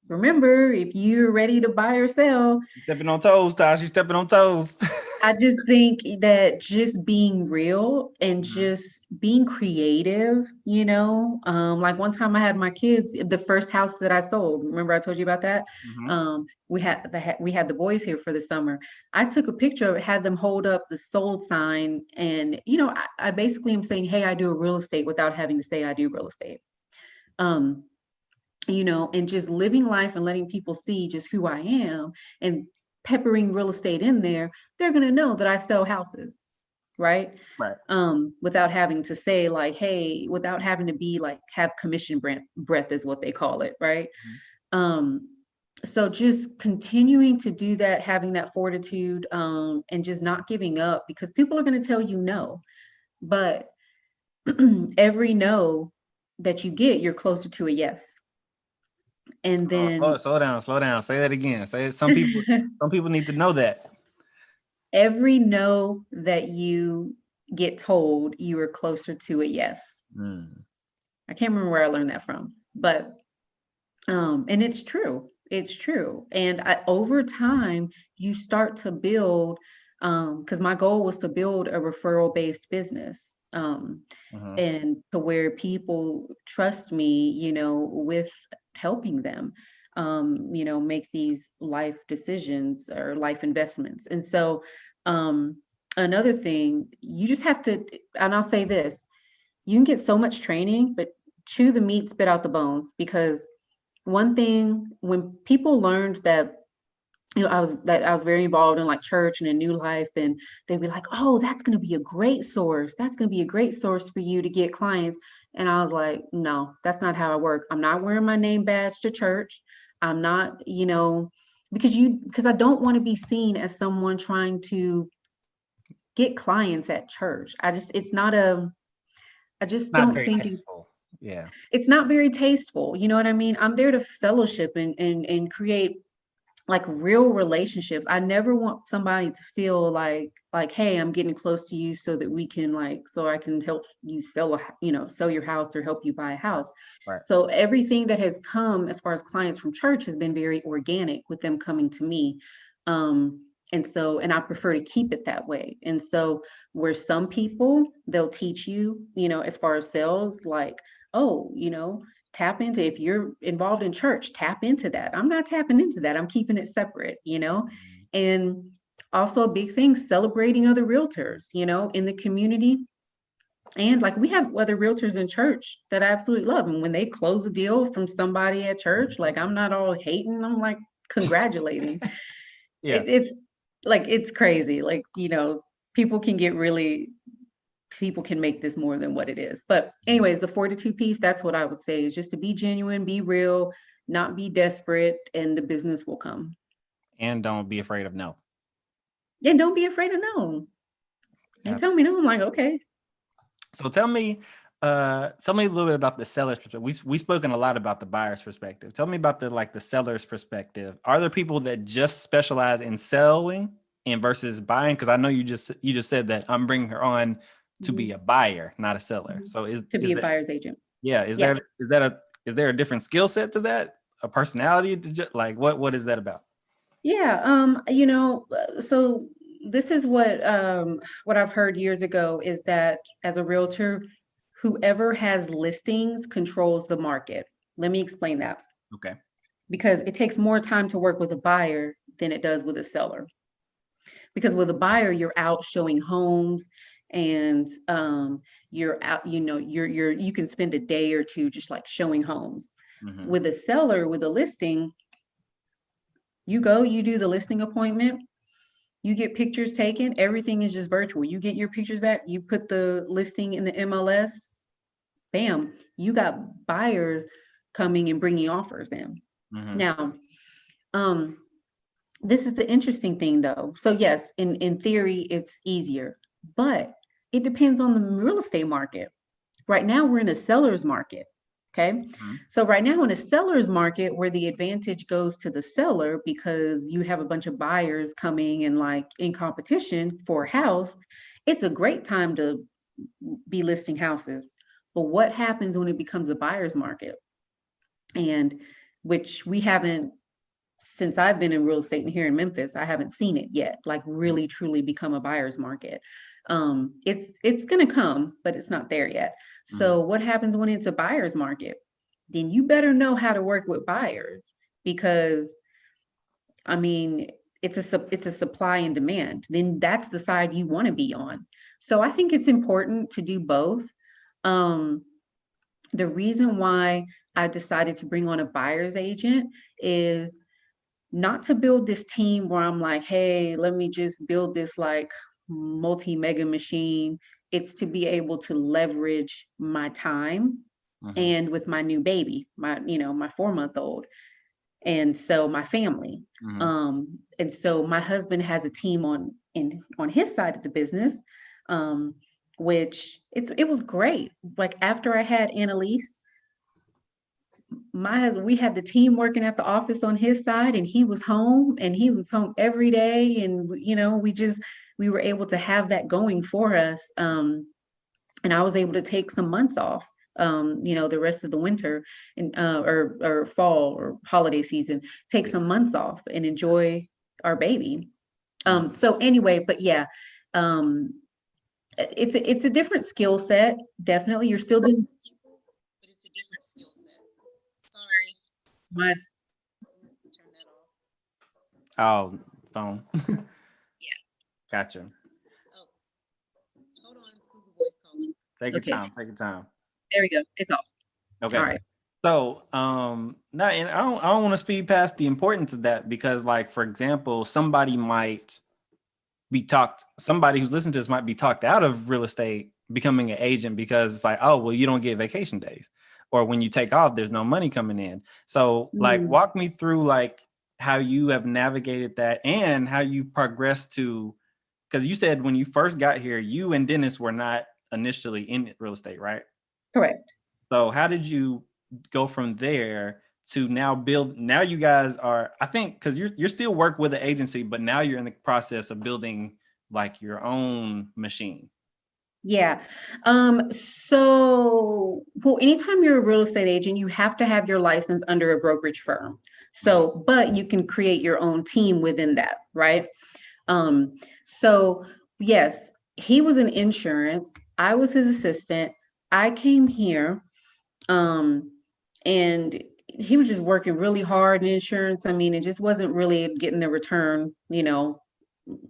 Remember, if you're ready to buy or sell. Stepping on toes, Tosh. You're stepping on toes. I just think that just being real and just being creative, like one time I had my kids, the first house that I sold. Remember I told you about that? We had the boys here for the summer. I took a picture of it, had them hold up the sold sign. And, I basically am saying, hey, I do a real estate, without having to say I do real estate. And just living life and letting people see just who I am, and peppering real estate in there, they're going to know that I sell houses. Right. Without having to say, like, hey, without having to be like, have commission breath is what they call it. Right. So just continuing to do that, having that fortitude, and just not giving up, because people are going to tell you no, but every no that you get, you're closer to a yes. And then slow down. Say that again. Say it. Some people need to know that. Every no that you get told, you are closer to a yes. I can't remember where I learned that from, but and it's true. It's true. And over time, you start to build, because my goal was to build a referral-based business, and to where people trust me, with helping them, make these life decisions or life investments. And so another thing, you just have to, and I'll say this, you can get so much training, but chew the meat, spit out the bones. Because one thing, when people learned that, I was very involved in like church and in New Life, and they'd be like, oh, that's going to be a great source. That's going to be a great source for you to get clients. And I was like, no, that's not how I work. I'm not wearing my name badge to church. I'm not, because I don't want to be seen as someone trying to get clients at church. I just don't think tasteful. Yeah. It's not very tasteful. You know what I mean? I'm there to fellowship and create like real relationships. I never want somebody to feel like, hey, I'm getting close to you so that we can so I can help you sell your house or help you buy a house. Right. So everything that has come as far as clients from church has been very organic with them coming to me. And I prefer to keep it that way. And so where some people, they'll teach you, as far as sales, like, oh, tap into, if you're involved in church, tap into that. I'm not tapping into that. I'm keeping it separate, and also a big thing, celebrating other realtors, in the community. And like we have other realtors in church that I absolutely love. And when they close a deal from somebody at church, like I'm not all hating, I'm like congratulating. Yeah. It's like, it's crazy. Like, people can get really, people can make this more than what it is. But anyways, the 42 piece, that's what I would say, is just to be genuine, be real, not be desperate, and the business will come. And don't be afraid of no. Yeah, don't be afraid of no. They tell me no, I'm like, okay. So tell me a little bit about the seller's perspective. We've spoken a lot about the buyer's perspective. Tell me about the seller's perspective. Are there people that just specialize in selling and versus buying? Because I know you just said that I'm bringing her on to be a buyer, not a seller. So to be a buyer's agent. Yeah. Is there a different skill set to that? A personality? Like what is that about? Yeah. So this is what I've heard years ago, is that as a realtor, whoever has listings controls the market. Let me explain that. Okay. Because it takes more time to work with a buyer than it does with a seller. Because with a buyer, you're out showing homes, and you're out, you can spend a day or two just like showing homes. Mm-hmm. With a seller, with a listing, you go, you do the listing appointment, you get pictures taken, everything is just virtual. You get your pictures back, you put the listing in the MLS, bam, you got buyers coming and bringing offers in. Mm-hmm. Now, this is the interesting thing though. So yes, in theory, it's easier, but it depends on the real estate market. Right now, we're in a seller's market. Okay. Mm-hmm. So right now in a seller's market, where the advantage goes to the seller because you have a bunch of buyers coming and like in competition for a house, it's a great time to be listing houses. But what happens when it becomes a buyer's market? And which we haven't, since I've been in real estate here in Memphis, I haven't seen it yet, like really truly become a buyer's market. It's going to come, but it's not there yet. So what happens when it's a buyer's market? Then you better know how to work with buyers, because I mean, it's a supply and demand. Then that's the side you want to be on. So I think it's important to do both. The reason why I decided to bring on a buyer's agent is not to build this team where I'm like, hey, let me just build this like multi-mega machine. It's to be able to leverage my time and with my new baby, my 4-month-old. And so my family. And so my husband has a team on his side of the business, which it was great. Like after I had Annalise, we had the team working at the office on his side, and he was home every day. And, we were able to have that going for us. And I was able to take some months off, the rest of the winter and, or fall or holiday season, take some months off and enjoy our baby. So anyway, but yeah, it's a different skill set. Definitely. You're still doing people, but it's a different skill set. Sorry. My turn that off. Oh, phone. Yeah. Gotcha. Oh, hold on. It's Google Voice calling. Take your time. There we go. It's off. Okay. All right. So, no, and I don't want to speed past the importance of that, because, like, for example, somebody who's listening to this might be talked out of real estate becoming an agent because it's like, oh, well, you don't get vacation days, or when you take off, there's no money coming in. So like, walk me through like how you have navigated that and how you progressed to, because you said when you first got here, you and Dennis were not initially in real estate, right? Correct. So how did you go from there to now you guys are, I think, because you're still work with the agency, but now you're in the process of building like your own machine. Yeah. So, well, anytime you're a real estate agent, you have to have your license under a brokerage firm. So, but you can create your own team within that, right? So yes, he was in insurance. I was his assistant. I came here And he was just working really hard in insurance. I mean, it just wasn't really getting the return,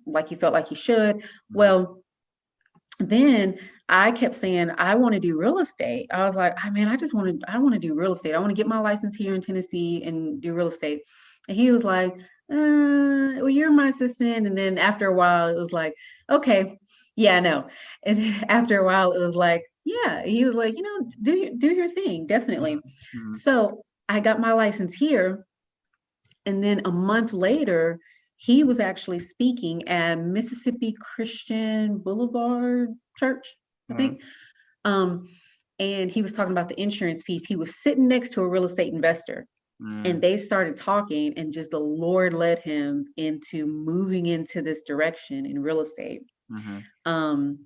like he felt like he should. Well, then I kept saying, I want to do real estate. I was like, man, I want to do real estate. I want to get my license here in Tennessee and do real estate. And he was like, well, you're my assistant. And then after a while, it was like, okay, yeah, no. And then after a while, it was like, yeah, he was like, do your thing, definitely. Mm-hmm. So I got my license here. And then a month later, he was actually speaking at Mississippi Christian Boulevard Church, I think. And he was talking about the insurance piece. He was sitting next to a real estate investor, and they started talking, and just the Lord led him into moving into this direction in real estate. And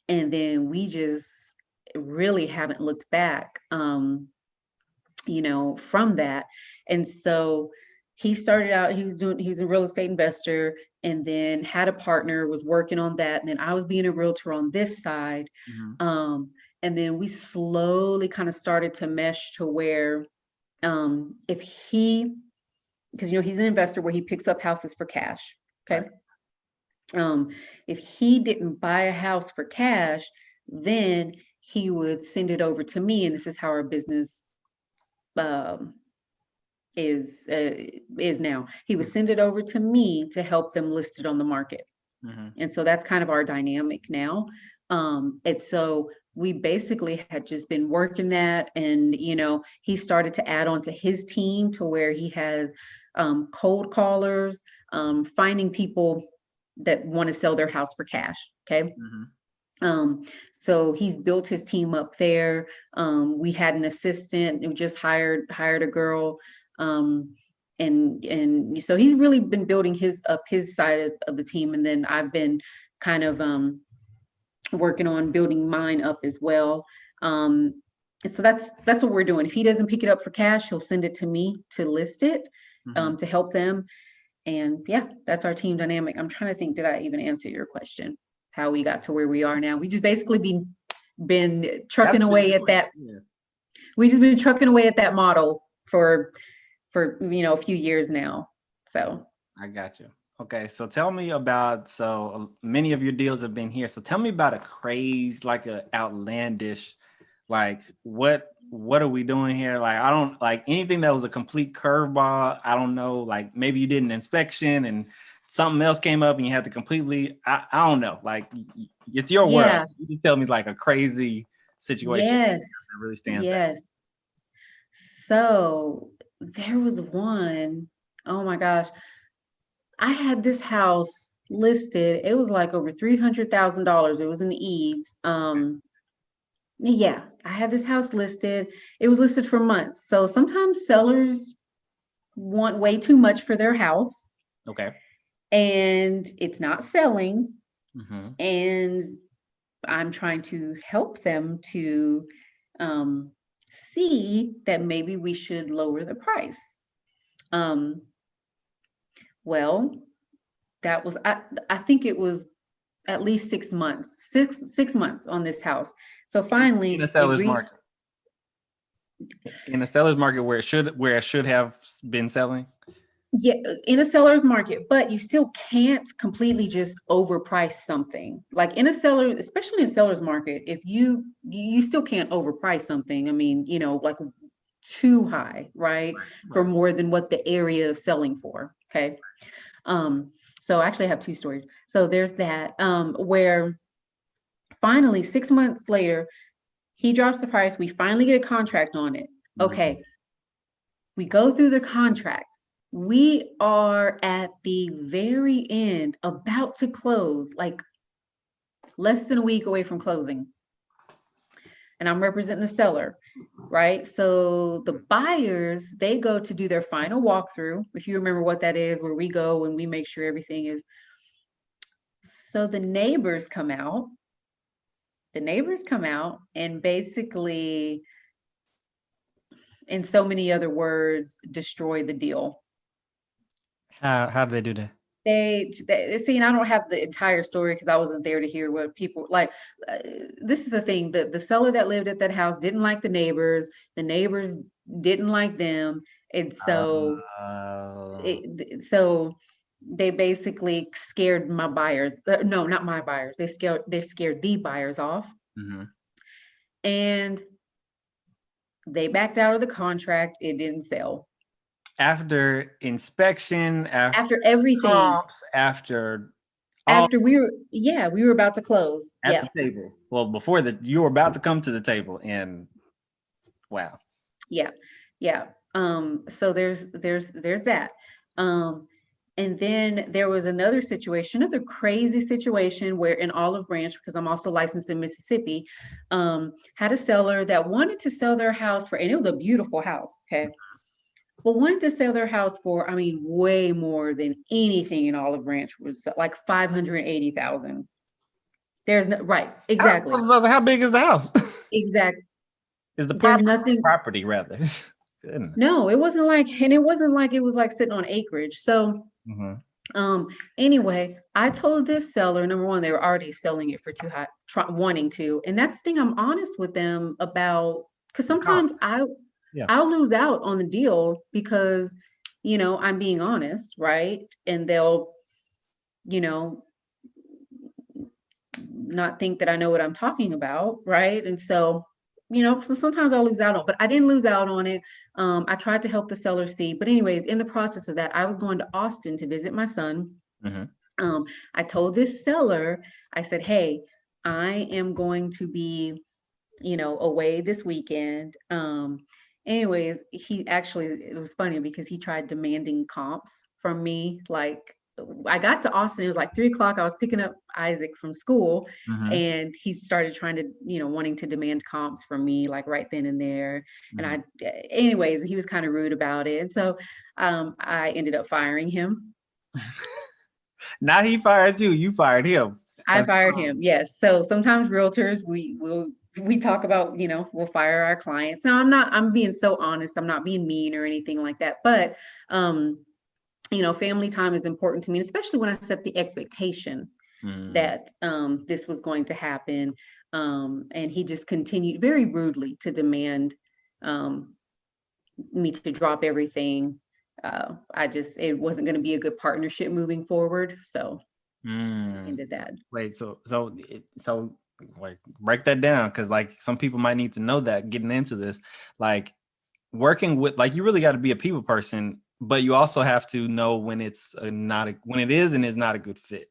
then we just really haven't looked back, from that. And so he started out, he's a real estate investor, and then had a partner, was working on that. And then I was being a realtor on this side. And then we slowly kind of started to mesh to where, because he's an investor where he picks up houses for cash. Okay. If he didn't buy a house for cash, then he would send it over to me. And this is how our business is now. He would send it over to me to help them list it on the market. And so that's kind of our dynamic now. And so we basically had just been working that, and he started to add on to his team to where he has cold callers, finding people that want to sell their house for cash. Okay. So he's built his team up there. We had an assistant who just hired a girl. And so he's really been building his side of the team. And then I've been kind of, working on building mine up as well. And so that's what we're doing. If he doesn't pick it up for cash, he'll send it to me to list it, to help them. And yeah, that's our team dynamic. I'm trying to think, did I even answer your question? How we got to where we are now? We just basically been trucking away at that. Yeah. We just been trucking away at that model for a few years now. So I got you. Okay, so tell me about, so many of your deals have been here. So tell me about a craze, like a outlandish, like what are we doing here? Like, I don't like anything that was a complete curveball. I don't know, like maybe you did an inspection and something else came up and you had to completely, I don't know, like it's your world. You just tell me like a crazy situation. Yes. That really stands out. Yes. So there was one, oh my gosh. I had this house listed. It was like over $300,000. It was in Eads. Yeah, I had this house listed. It was listed for months. So sometimes sellers want way too much for their house. Okay. And it's not selling. And I'm trying to help them to see that maybe we should lower the price. Well, that was, I think it was at least 6 months, six months on this house. So finally, in a seller's market. In a seller's market where it should have been selling. Yeah, in a seller's market, but you still can't completely just overprice something. Like in a seller, especially in a seller's market, if you still can't overprice something. I mean, like too high, right? For more than what the area is selling for. Okay. So I actually have two stories. So there's that, where finally 6 months later, he drops the price. We finally get a contract on it. Okay. We go through the contract. We are at the very end, about to close, like less than a week away from closing. And I'm representing the seller, right? So the buyers, they go to do their final walkthrough. If you remember what that is, where we go and we make sure everything is. So the neighbors come out. And basically, in so many other words, destroy the deal. How do they do that? they see, and I don't have the entire story because I wasn't there to hear what people like. This is the thing: the seller that lived at that house didn't like the neighbors didn't like them, and so Uh, so they basically scared my buyers. No, not my buyers. They scared the buyers off, mhm. and they backed out of the contract. It didn't sell After inspection, after after everything. comps, after all After we were about to close. at Yeah. the table. Well, before that, you were about to come to the table, and wow. Yeah. Yeah. So there's that. Um, and then there was another crazy situation where in Olive Branch, because I'm also licensed in Mississippi, had a seller that wanted to sell their house for, and it was a beautiful house, okay, but wanted to sell their house for, I mean, way more than anything in Olive Branch was like 580,000. There's no right, exactly, How big is the house? exact. Is the There's nothing. property rather? Goodness. No, it wasn't like, and it wasn't like it was like sitting on acreage. So, Mhm. anyway, I told this seller, number one, they were already selling it for too high, wanting to, and that's the thing. I'm honest with them about because sometimes Yeah. I'll lose out on the deal because, I'm being honest, right? And they'll, you know, not think that I know what I'm talking about, right? And so, so sometimes I'll lose out on, but I didn't lose out on it. I tried to help the seller see, but anyways, in the process of that, I was going to Austin to visit my son. Mhm. I told this seller, I said, hey, I am going to be, away this weekend. Anyways, it was funny because he tried demanding comps from me. Like I got to Austin, it was like 3 o'clock. I was picking up Isaac from school Mhm. and he started trying to, wanting to demand comps from me like right then and there. Mhm. Anyways, he was kind of rude about it. And so I ended up firing him. Not he fired you. You fired him. I That's fired him. Yes. So sometimes realtors, we talk about, we'll fire our clients. Now I'm being so honest. I'm not being mean or anything like that. But family time is important to me, especially when I set the expectation Mhm. that this was going to happen. And he just continued very rudely to demand um me to drop everything. It wasn't going to be a good partnership moving forward. So Mm. ended that. Wait, so like break that down because like some people might need to know that getting into this, like working with, like you really got to be a people person, but you also have to know when it's when it is and is not a good fit.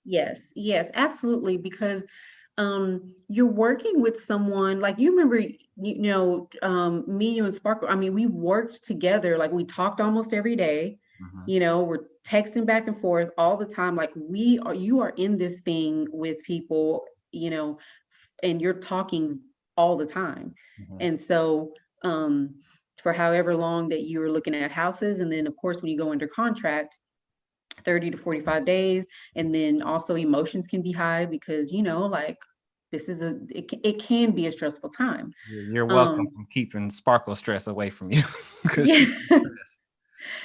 Yes, yes, absolutely. Because you're working with someone like you remember, me, you and Sparkle. I mean, we worked together, like we talked almost every day, Mhm. we're texting back and forth all the time. Like you are in this thing with people, and you're talking all the time. Mhm. And so for however long that you're looking at houses, and then of course when you go under contract, 30 to 45 days. And then also emotions can be high because, like it can be a stressful time. You're welcome Um, from keeping Sparkle stress away from you because yeah, she's stressed.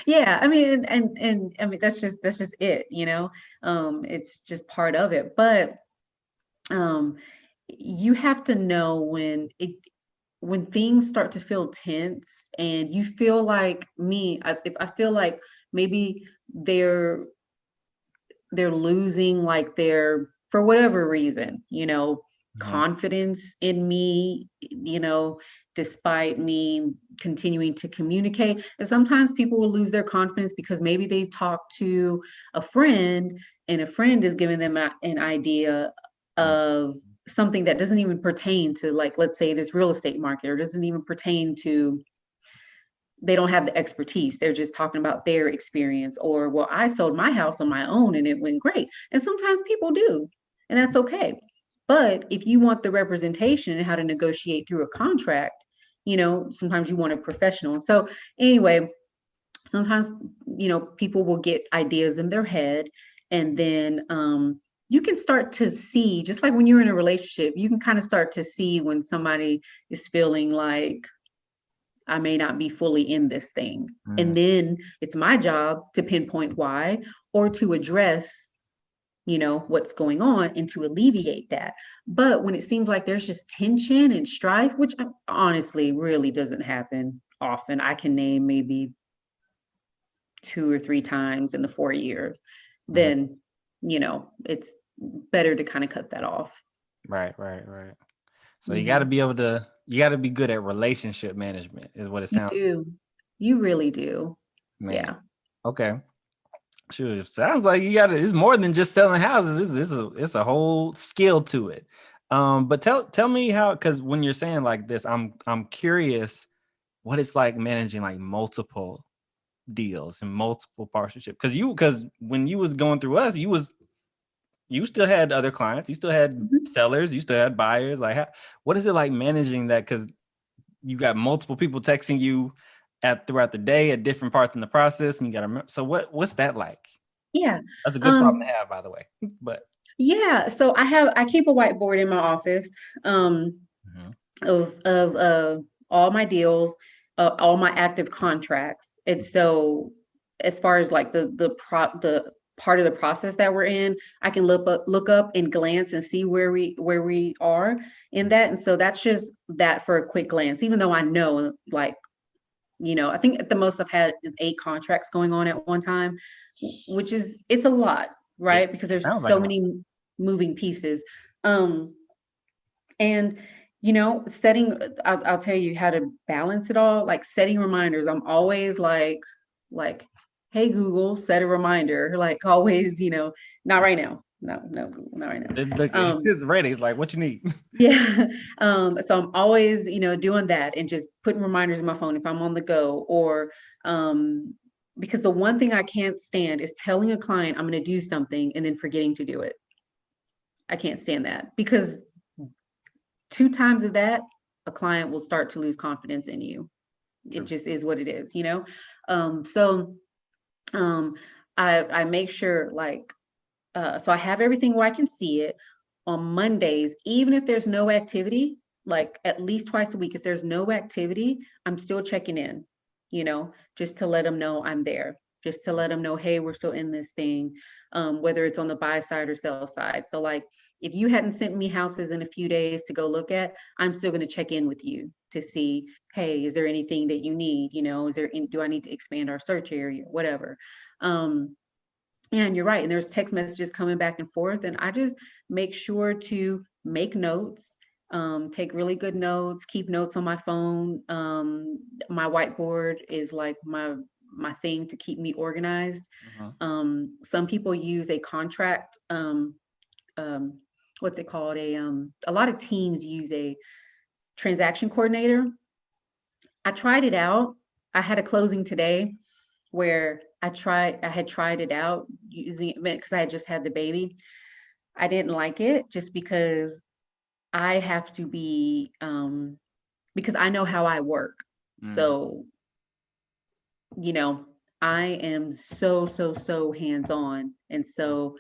yeah. I mean, and I mean, that's just it, it's just part of it. But um, you have to know when things start to feel tense and you feel like if I feel like maybe they're they're losing like their for whatever reason, Mhm. confidence in me, despite me continuing to communicate. And sometimes people will lose their confidence because maybe they've talked to a friend and a friend is giving them an idea Mhm. of something that doesn't even pertain to, like, let's say this real estate market, or doesn't even pertain to, they don't have the expertise. They're just talking about their experience, or, well, I sold my house on my own and it went great. And sometimes people do, and that's okay. But if you want the representation and how to negotiate through a contract, sometimes you want a professional. And so, anyway, sometimes, people will get ideas in their head, and then you can start to see, just like when you're in a relationship, you can kind of start to see when somebody is feeling like, I may not be fully in this thing. Mm. And then it's my job to pinpoint why, or to address, what's going on and to alleviate that. But when it seems like there's just tension and strife, which honestly really doesn't happen often, I can name maybe 2 or 3 times in the 4 years, then, it's better to kind of cut that off. Right. So you got to be able to, you got to be good at relationship management is what it sounds. You really do. Man. Yeah. Okay. Sure. It sounds like you got to, it's more than just selling houses. It's a whole skill to it. But tell me how, because when you're saying like this, I'm curious what it's like managing like multiple deals and multiple partnerships. Because when you was going through us, you still had other clients, you still had sellers, you still had buyers. Like, what is it like managing that? Because you got multiple people texting you throughout the day at different parts in the process, and you got to remember. So what's that like? Yeah, that's a good problem to have, by the way. But yeah, so I keep a whiteboard in my office of all my deals, all my active contracts. And so as far as like the part of the process that we're in, I can look up and glance and see where we are in that. And so that's just that for a quick glance, even though I know, like, I think at the most I've had is 8 contracts going on at one time, which it's a lot, right? Yeah, because there's sounds so like many moving pieces. And setting, I'll tell you how to balance it all, like setting reminders. I'm always like, hey, Google, set a reminder, like always, not right now. No, Google, not right now. it's ready. It's like, what you need. Yeah. So I'm always, doing that and just putting reminders in my phone if I'm on the go, or, because the one thing I can't stand is telling a client I'm going to do something and then forgetting to do it. I can't stand that, because 2 times of that, a client will start to lose confidence in you. True. It just is what it is, So I make sure, like, so I have everything where I can see it. On Mondays, even if there's no activity, like at least twice a week, if there's no activity, I'm still checking in, just to let them know I'm there, just to let them know, hey, we're still in this thing, whether it's on the buy side or sell side. So like, if you hadn't sent me houses in a few days to go look at, I'm still going to check in with you to see, hey, is there anything that you need? Do I need to expand our search area, whatever. And you're right. And there's text messages coming back and forth. And I just make sure to make notes, take really good notes, keep notes on my phone. My whiteboard is like my thing to keep me organized. Some people use a contract, what's it called? A lot of teams use a transaction coordinator. I tried it out. I had a closing today where I had tried it out using it because I had just had the baby. I didn't like it just because I have to be, because I know how I work. So, I am so hands-on. And so,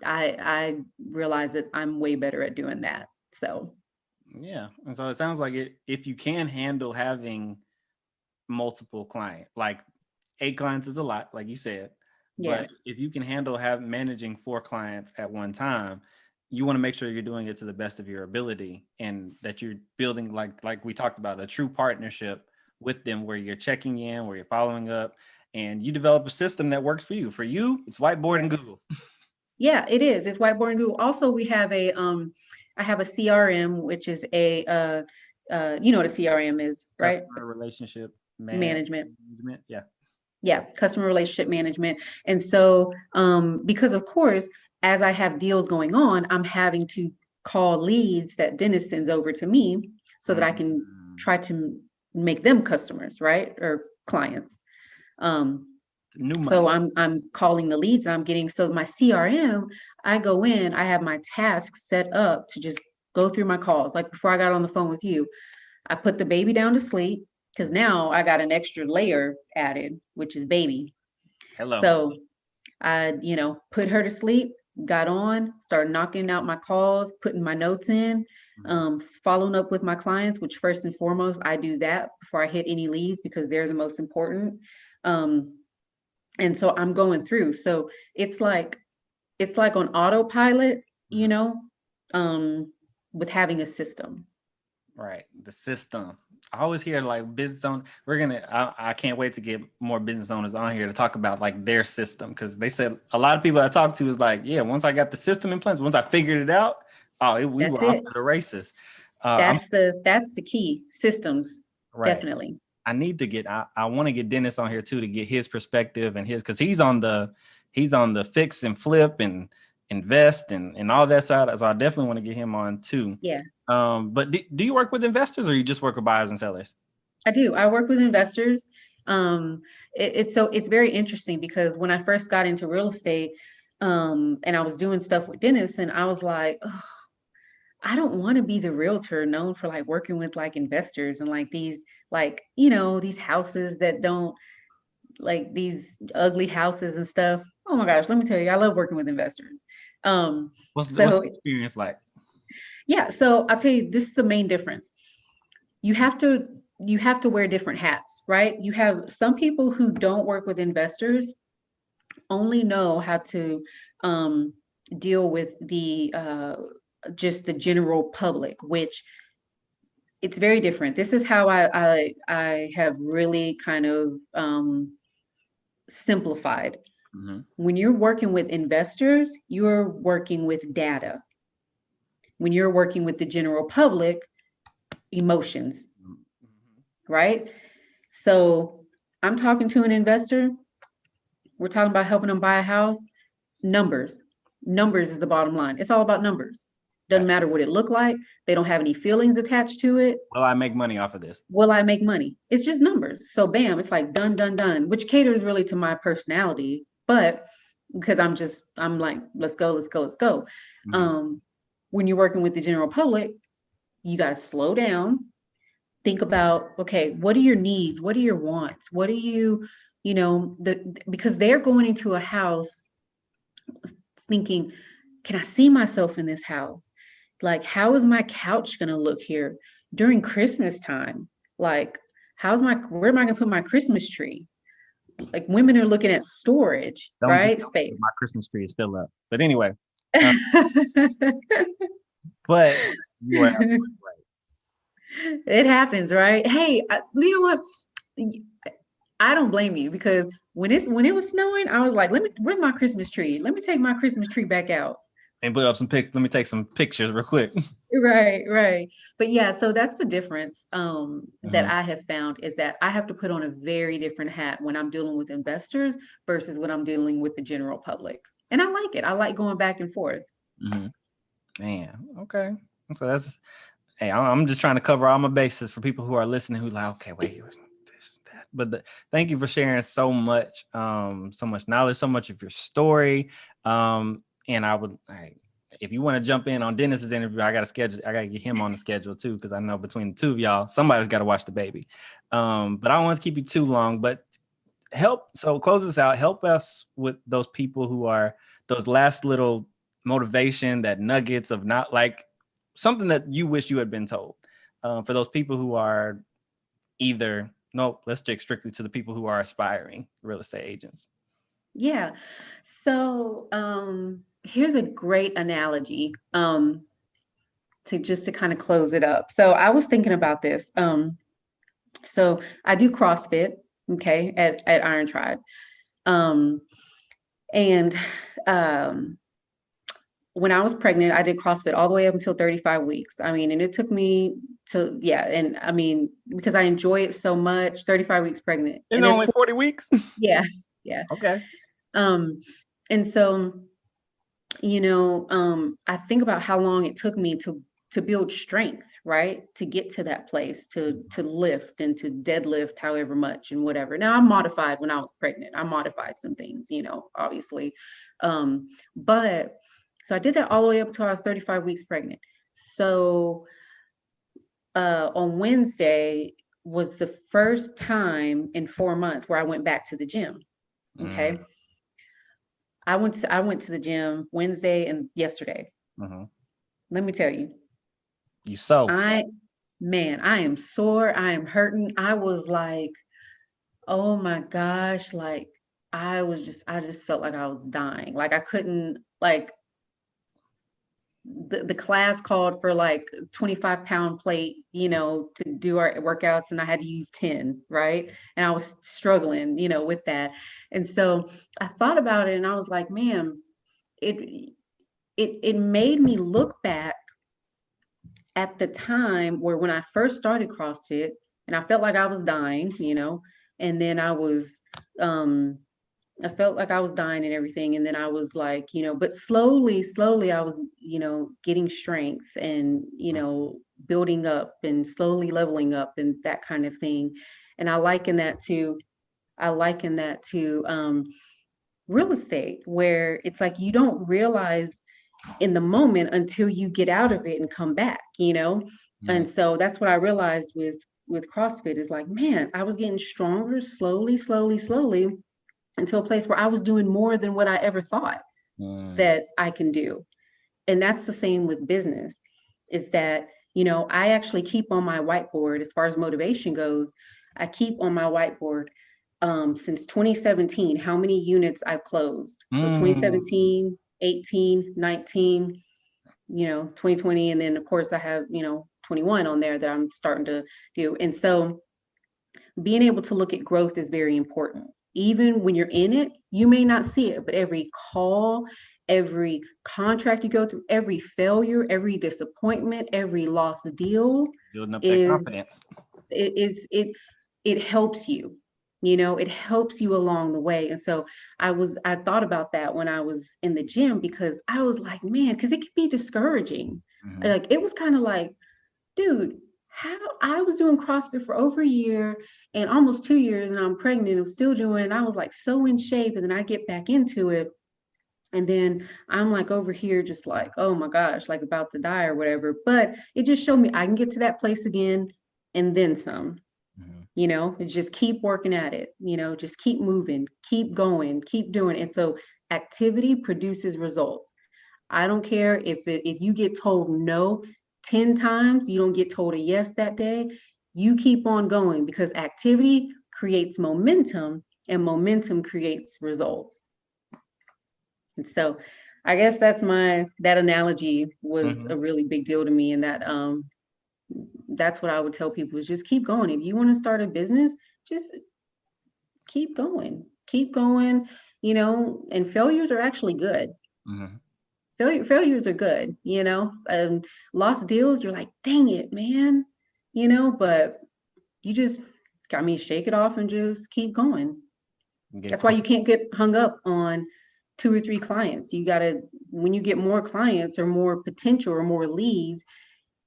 I realize that I'm way better at doing that. So. Yeah. And so it sounds like if you can handle having multiple clients, like 8 clients is a lot, like you said. Yeah. But if you can handle managing 4 clients at one time, you want to make sure you're doing it to the best of your ability, and that you're building, like we talked about, a true partnership with them, where you're checking in, where you're following up, and you develop a system that works for you. For you, it's whiteboard and Google. Yeah, it is. It's whiteboard and Google. Also, we have I have a CRM, which is you know what a CRM is, right? Customer relationship management. Yeah, customer relationship management. And so, because of course, as I have deals going on, I'm having to call leads that Dennis sends over to me so that I can try to make them customers, right? Or clients. So I'm calling the leads and I'm getting, so my CRM, I go in, I have my tasks set up to just go through my calls. Like before I got on the phone with you, I put the baby down to sleep, because now I got an extra layer added, which is baby. Hello. So I, put her to sleep. got on, started knocking out my calls, putting my notes in, following up with my clients, which first and foremost, I do that before I hit any leads because they're the most important. And so I'm going through. So it's like on autopilot, you know, with having a system. Right. The system. I always hear like business owners. I can't wait to get more business owners on here to talk about like their system. Cause they said a lot of people I talk to is like, yeah, once I got the system in place, once I figured it out, we were off to the races. That's the key. Systems. Right. Definitely. I need to get, I want to get Dennis on here too, to get his perspective and cause he's on the fix and flip and invest and all that side. So I definitely want to get him on too. Yeah. But do you work with investors or you just work with buyers and sellers? I do. I work with investors. It's very interesting because when I first got into real estate, and I was doing stuff with Dennis, and I was like, oh, I don't want to be the realtor known for like working with like investors and like these, like, you know, these houses that don't, like these ugly houses and stuff. Oh my gosh, let me tell you, I love working with investors. What's the experience like? Yeah, so I'll tell you, this is the main difference. You have to wear different hats, right? You have some people who don't work with investors, only know how to deal with the just the general public, which it's very different. This is how I have really kind of simplified. When you're working with investors, you're working with data. When you're working with the general public, emotions, right? So I'm talking to an investor. We're talking about helping them buy a house. Numbers is the bottom line. It's all about numbers. Doesn't matter what it looked like. They don't have any feelings attached to it. Will I make money off of this? Will I make money? It's just numbers. So bam, it's like done, done, done, which caters really to my personality. But because I'm like, let's go, let's go, let's go. When you're working with the general public, you got to slow down, think about, okay, what are your needs? What are your wants? What are you, because they're going into a house thinking, can I see myself in this house? Like, how is my couch going to look here during Christmas time? Like, where am I going to put my Christmas tree? Like, women are looking at storage, right? Space. My Christmas tree is still up. But anyway. But you are absolutely right. It happens, right? Hey, you know what? I don't blame you because when it was snowing, I was like, where's my Christmas tree? Let me take my Christmas tree back out. And put up some pics. Let me take some pictures real quick. Right. But yeah, so that's the difference that I have found is that I have to put on a very different hat when I'm dealing with investors versus when I'm dealing with the general public. And I like it. I like going back and forth. Man, okay. So hey, I'm just trying to cover all my bases for people who are listening who like, okay, wait, this, that. But thank you for sharing so much knowledge, so much of your story. And if you want to jump in on Dennis's interview, I got to get him on the schedule too, because I know between the two of y'all, somebody's got to watch the baby. But I don't want to keep you too long, but close this out. Help us with those people who are those last little motivation, that nuggets of not like something that you wish you had been told. For those people who are let's stick strictly to the people who are aspiring real estate agents. Yeah. So here's a great analogy to kind of close it up. So I was thinking about this. So I do CrossFit, okay, at Iron Tribe. When I was pregnant, I did CrossFit all the way up until 35 weeks. I mean, and it took me because I enjoy it so much, 35 weeks pregnant. And only 40 weeks? Yeah. Okay. And so, I think about how long it took me to build strength, right? To get to that place, to lift and to deadlift however much and whatever. Now I'm modified when I was pregnant. I modified some things, obviously. But so I did that all the way up until I was 35 weeks pregnant. So on Wednesday was the first time in 4 months where I went back to the gym. Okay. I went to the gym Wednesday and yesterday. Let me tell you, I am sore. I am hurting. I was like, oh my gosh, like I just felt like I was dying. Like I couldn't, like the class called for like 25-pound plate, to do our workouts, and I had to use 10, right? And I was struggling, with that. And so I thought about it and I was like, man, it it made me look back at the time where when I first started CrossFit and I felt like I was dying, and then I felt like I was dying and everything. And then I was like, but slowly I was, getting strength and, building up and slowly leveling up and that kind of thing. And I liken that to real estate, where it's like you don't realize in the moment until you get out of it and come back. And so that's what I realized with CrossFit is like, man, I was getting stronger slowly until a place where I was doing more than what I ever thought that I can do. And that's the same with business, is that, I actually keep on my whiteboard, as far as motivation goes, I keep on my whiteboard since 2017, how many units I've closed. So 2017, 18, 19, 2020. And then of course I have, 21 on there that I'm starting to do. And so being able to look at growth is very important. Even when you're in it, you may not see it, but every call, every contract you go through, every failure, every disappointment, every lost deal building up that confidence. It helps you. It helps you along the way. And so I thought about that when I was in the gym, because I was like, man, because it could be discouraging. Like it was kind of like, dude, how I was doing CrossFit for over a year and almost 2 years, and I'm pregnant and I'm still doing it. And I was like so in shape, and then I get back into it. And then I'm like over here just like, oh my gosh, like about to die or whatever. But it just showed me I can get to that place again and then some. It's just keep working at it, just keep moving, keep going, keep doing it. And so activity produces results. I don't care if you get told no 10 times, you don't get told a yes that day. You keep on going, because activity creates momentum and momentum creates results. And so I guess that analogy was a really big deal to me. And that's what I would tell people, is just keep going. If you want to start a business, just keep going, and failures are actually good. Failures are good, lost deals, you're like, dang it, man, but you just, shake it off and just keep going. That's why you can't get hung up on 2 or 3 clients. You gotta, when you get more clients or more potential or more leads,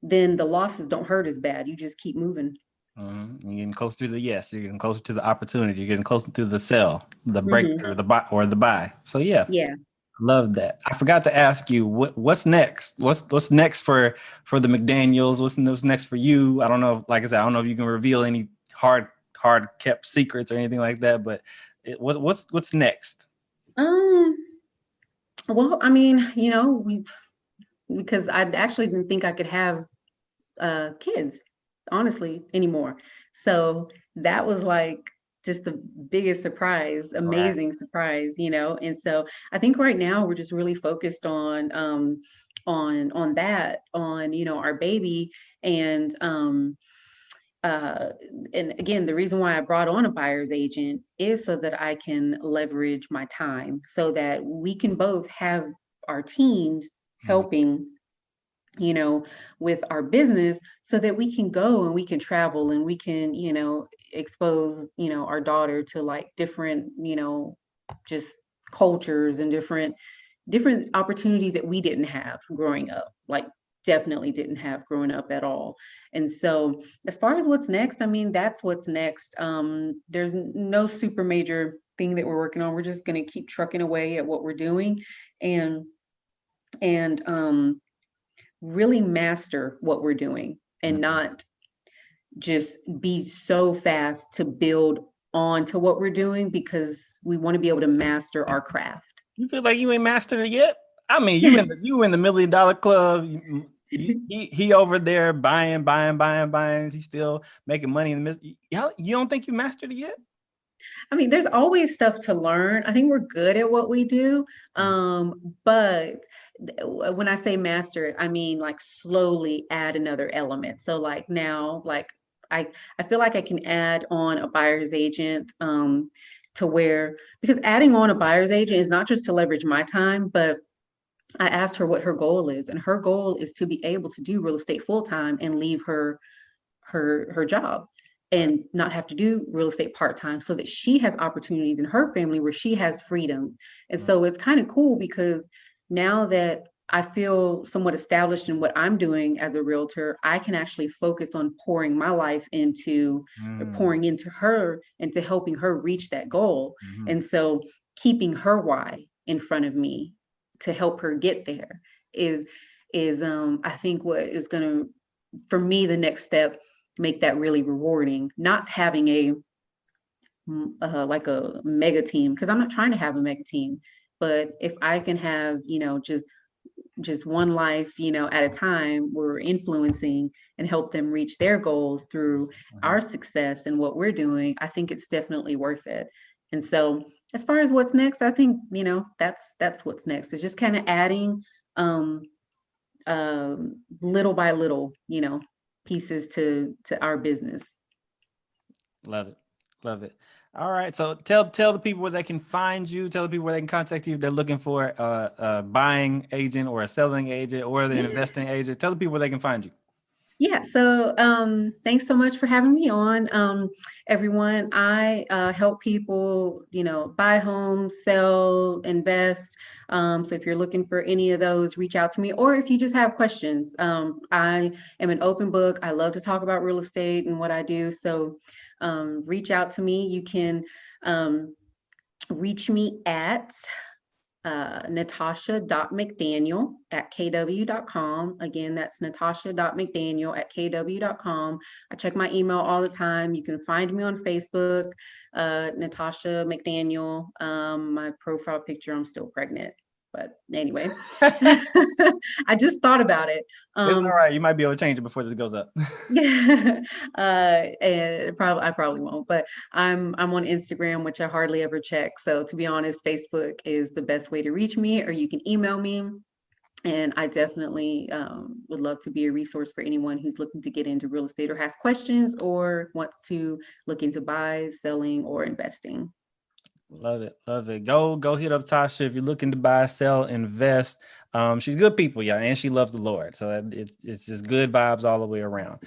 then the losses don't hurt as bad. You just keep moving. You're getting closer to the yes. You're getting closer to the opportunity. You're getting closer to the sell, the breakthrough, the buy or the buy. So yeah, love that. I forgot to ask you what's next. What's next for the McDaniels? What's next for you? I don't know. Like I said, I don't know if you can reveal any hard kept secrets or anything like that. But what's next? Well, because I actually didn't think I could have kids, honestly, anymore. So that was like just the biggest surprise, amazing surprise, And so I think right now we're just really focused on that, on, our baby. And again, the reason why I brought on a buyer's agent is so that I can leverage my time, so that we can both have our teams helping, with our business, so that we can go and we can travel and we can, expose, our daughter to like different, just cultures and different opportunities that we didn't have growing up, like definitely didn't have growing up at all. And so as far as what's next, that's what's next. There's no super major thing that we're working on. We're just going to keep trucking away at what we're doing and really master what we're doing, and not just be so fast to build on to what we're doing, because we want to be able to master our craft. You feel like you ain't mastered it yet? I mean, you in the $1 million club. He over there buying. He's still making money in the midst. You don't think you mastered it yet? I mean, there's always stuff to learn. I think we're good at what we do. But when I say master it, I mean like slowly add another element. So like now, like I feel like I can add on a buyer's agent to where, because adding on a buyer's agent is not just to leverage my time, but I asked her what her goal is, and her goal is to be able to do real estate full time and leave her job and not have to do real estate part-time, so that she has opportunities in her family where she has freedoms. And so it's kind of cool because now that I feel somewhat established in what I'm doing as a realtor, I can actually focus on pouring my life into pouring into her, into helping her reach that goal. And so keeping her why in front of me to help her get there is I think what is going to, for me, the next step, make that really rewarding. Not having a like a mega team, because I'm not trying to have a mega team, but if I can have, just one life, at a time, we're influencing and help them reach their goals through our success and what we're doing, I think it's definitely worth it. And so as far as what's next, I think, that's what's next. It's just kind of adding little by little, pieces to our business. Love it. All right, so tell the people where they can find you. Tell the people where they can contact you if they're looking for a buying agent or a selling agent or the investing agent. Tell the people where they can find you. Yeah, so thanks so much for having me on, everyone. I help people, buy homes, sell, invest. So if you're looking for any of those, reach out to me. Or if you just have questions, I am an open book. I love to talk about real estate and what I do. So reach out to me. You can reach me at natasha.mcdaniel@kw.com. Again, that's natasha.mcdaniel@kw.com. I check my email all the time. You can find me on Facebook, Natasha McDaniel. My profile picture, I'm still pregnant. But anyway, I just thought about it. It's all right. You might be able to change it before this goes up. And I probably won't, but I'm on Instagram, which I hardly ever check. So to be honest, Facebook is the best way to reach me, or you can email me. And I definitely would love to be a resource for anyone who's looking to get into real estate or has questions or wants to look into buy, selling, or investing. Love it. Go hit up Tasha if you're looking to buy, sell, invest. She's good people, yeah, and she loves the Lord. So it's just good vibes all the way around.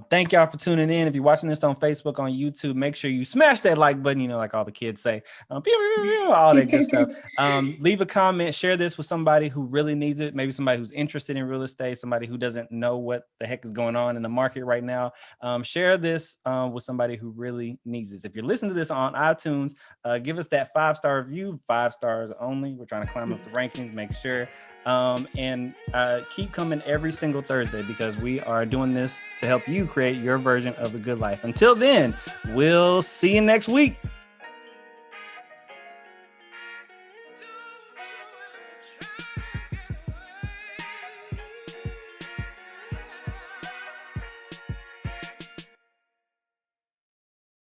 Thank y'all for tuning in. If you're watching this on Facebook, on YouTube, make sure you smash that like button, like all the kids say, all that good stuff. Leave a comment, share this with somebody who really needs it. Maybe somebody who's interested in real estate, somebody who doesn't know what the heck is going on in the market right now. Share this with somebody who really needs this. If you're listening to this on iTunes, give us that 5-star review, 5 stars only. We're trying to climb up the rankings, make sure. And keep coming every single Thursday, because we are doing this to help you create your version of the good life. Until then, we'll see you next week.